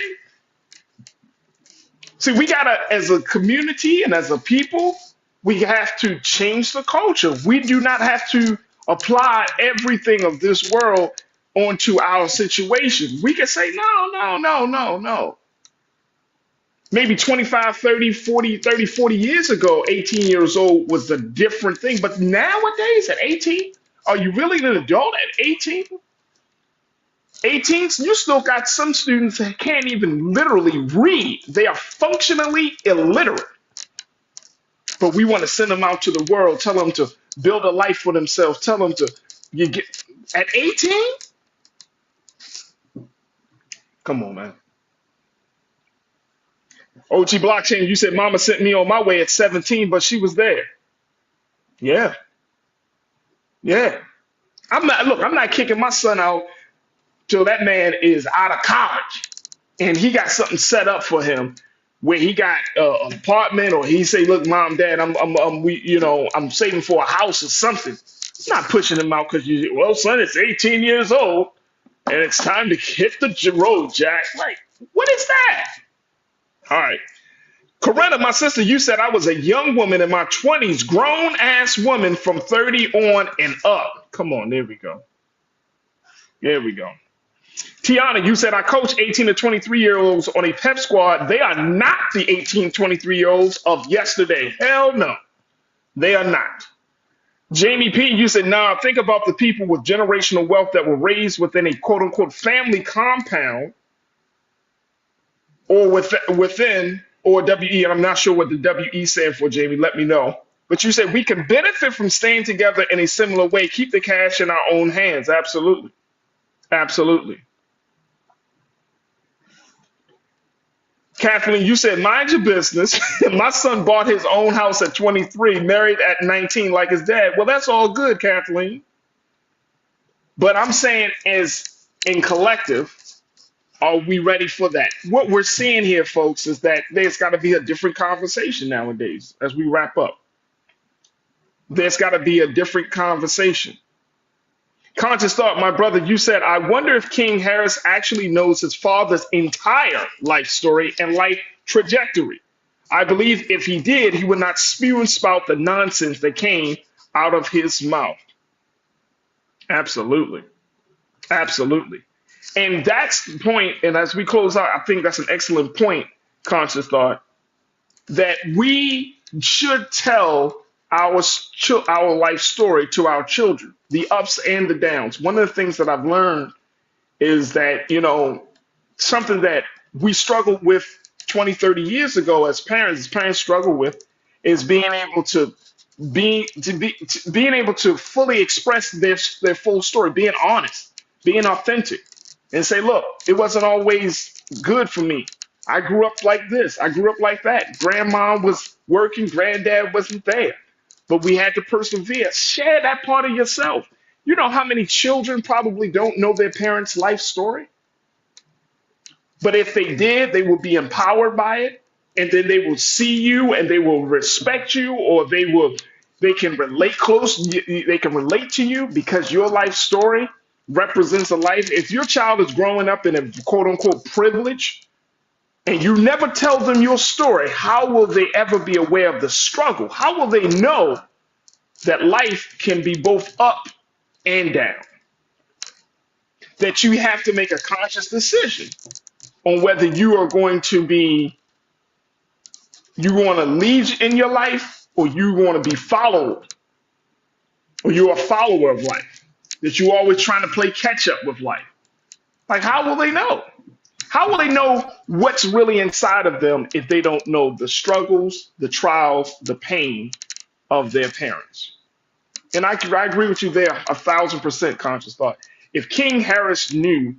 see, we gotta, as a community and as a people, we have to change the culture. We do not have to apply everything of this world onto our situation. We can say, no. Maybe 25, 30, 40 years ago, 18 years old was a different thing. But nowadays, at 18, are you really an adult at 18? 18, you still got some students that can't even literally read. They are functionally illiterate. But we want to send them out to the world, tell them to build a life for themselves, tell them to get at 18? Come on, man. OG Blockchain, you said mama sent me on my way at 17, but she was there. Yeah. I'm not kicking my son out till that man is out of college and he got something set up for him where he got an apartment, or he say, "Look, mom, dad, I'm saving for a house or something." I'm not pushing him out because well, son, it's 18 years old and it's time to hit the road, Jack. Like, what is that? All right. Coretta, my sister, you said I was a young woman in my 20s, grown ass woman from 30 on and up. Come on, there we go. There we go. Tiana, you said I coach 18 to 23-year-olds on a pep squad. They are not the 18, 23-year-olds of yesterday. Hell no, they are not. Jamie P, you said, nah, think about the people with generational wealth that were raised within a quote unquote family compound or within or WE. And I'm not sure what the WE stand for, Jamie. Let me know. But you said we can benefit from staying together in a similar way. Keep the cash in our own hands. Absolutely. Absolutely. Kathleen, you said, mind your business. My son bought his own house at 23, married at 19 like his dad. Well, that's all good, Kathleen. But I'm saying as in collective, are we ready for that? What we're seeing here, folks, is that there's got to be a different conversation nowadays as we wrap up. There's got to be a different conversation. Conscious thought, my brother, you said, I wonder if King Harris actually knows his father's entire life story and life trajectory. I believe if he did, he would not spew and spout the nonsense that came out of his mouth. Absolutely. Absolutely. And that's the point. And as we close out, I think that's an excellent point, Conscious thought, that we should tell our life story to our children, the ups and the downs. One of the things that I've learned is that, something that we struggled with 20, 30 years ago as parents struggle with is being able to being able to fully express their full story, being honest, being authentic, and say, look, it wasn't always good for me. I grew up like this. I grew up like that. Grandma was working. Granddad wasn't there. But we had to persevere. Share that part of yourself. You know how many children probably don't know their parents' life story? But if they did, they will be empowered by it. And then they will see you and they will respect you, or they can relate they can relate to you because your life story represents a life. If your child is growing up in a quote unquote privilege, and you never tell them your story, how will they ever be aware of the struggle? How will they know that life can be both up and down? That you have to make a conscious decision on whether you are going to lead in your life, or you want to be followed, or you're a follower of life. That you're always trying to play catch up with life. Like, how will they know? How will they know what's really inside of them if they don't know the struggles, the trials, the pain of their parents? And I agree with you there 1,000%, Conscious thought. If King Harris knew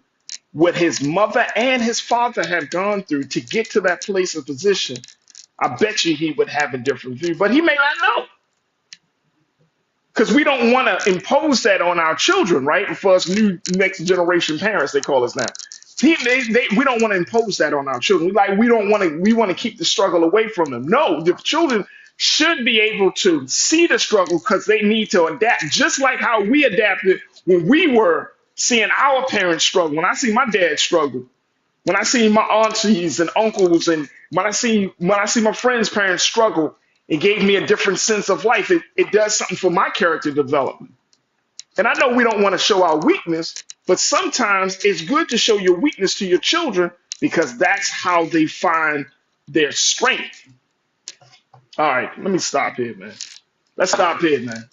what his mother and his father have gone through to get to that place of position, I bet you he would have a different view. But he may not know. Because we don't want to impose that on our children, right? For us new next generation parents, they call us now. We don't want to impose that on our children. We want to keep the struggle away from them. No, the children should be able to see the struggle because they need to adapt, just like how we adapted when we were seeing our parents struggle. When I see my dad struggle, when I see my aunties and uncles, and when I see my friends' parents struggle, it gave me a different sense of life. It does something for my character development. And I know we don't want to show our weakness, but sometimes it's good to show your weakness to your children because that's how they find their strength. All right, let me stop here, man. Let's stop here, man.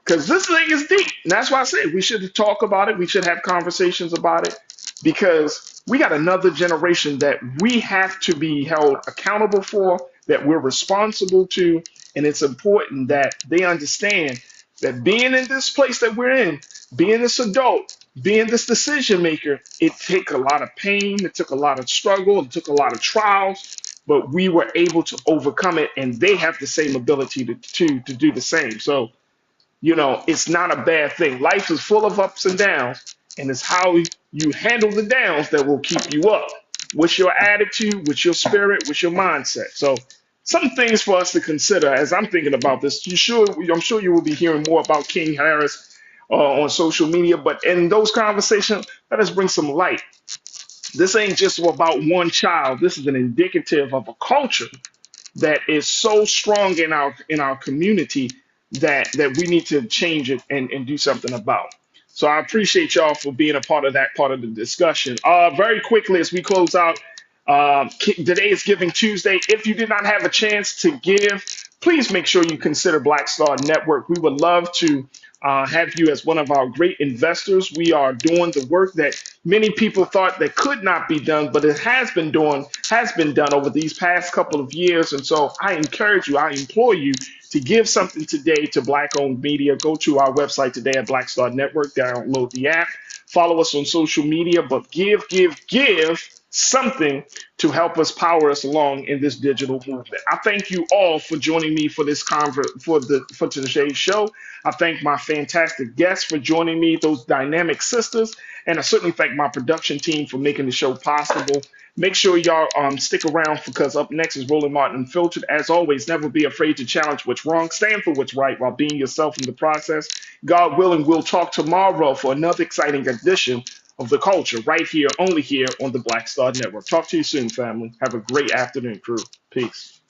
Because this thing is deep. And that's why I say we should talk about it. We should have conversations about it because we got another generation that we have to be held accountable for, that we're responsible to. And it's important that they understand that being in this place that we're in, being this adult, being this decision maker, it took a lot of pain, it took a lot of struggle, it took a lot of trials, but we were able to overcome it, and they have the same ability to do the same. So, it's not a bad thing. Life is full of ups and downs, and it's how you handle the downs that will keep you up. What's your attitude? What's your spirit? What's your mindset? So some things for us to consider as I'm thinking about this. I'm sure you will be hearing more about King Harris on social media, but in those conversations, let us bring some light. This ain't just about one child. This is an indicative of a culture that is so strong in our community that we need to change it and do something about. So I appreciate y'all for being a part of that part of the discussion. Very quickly as we close out, today is Giving Tuesday. If you did not have a chance to give, please make sure you consider Black Star Network. We would love to have you as one of our great investors. We are doing the work that many people thought that could not be done, but it has been done over these past couple of years. And so I encourage you, I implore you to give something today to Black-owned media. Go to our website today at Black Star Network, download the app, follow us on social media, but give something to help us power us along in this digital movement. I thank you all for joining me for this for today's show. I thank my fantastic guests for joining me, those dynamic sisters, and I certainly thank my production team for making the show possible. Make sure y'all stick around because up next is Roland Martin Unfiltered. As always, never be afraid to challenge what's wrong, stand for what's right while being yourself in the process. God willing, we'll talk tomorrow for another exciting edition of The Culture right here, only here on the Black Star Network. Talk to you soon, family. Have a great afternoon, crew. Peace.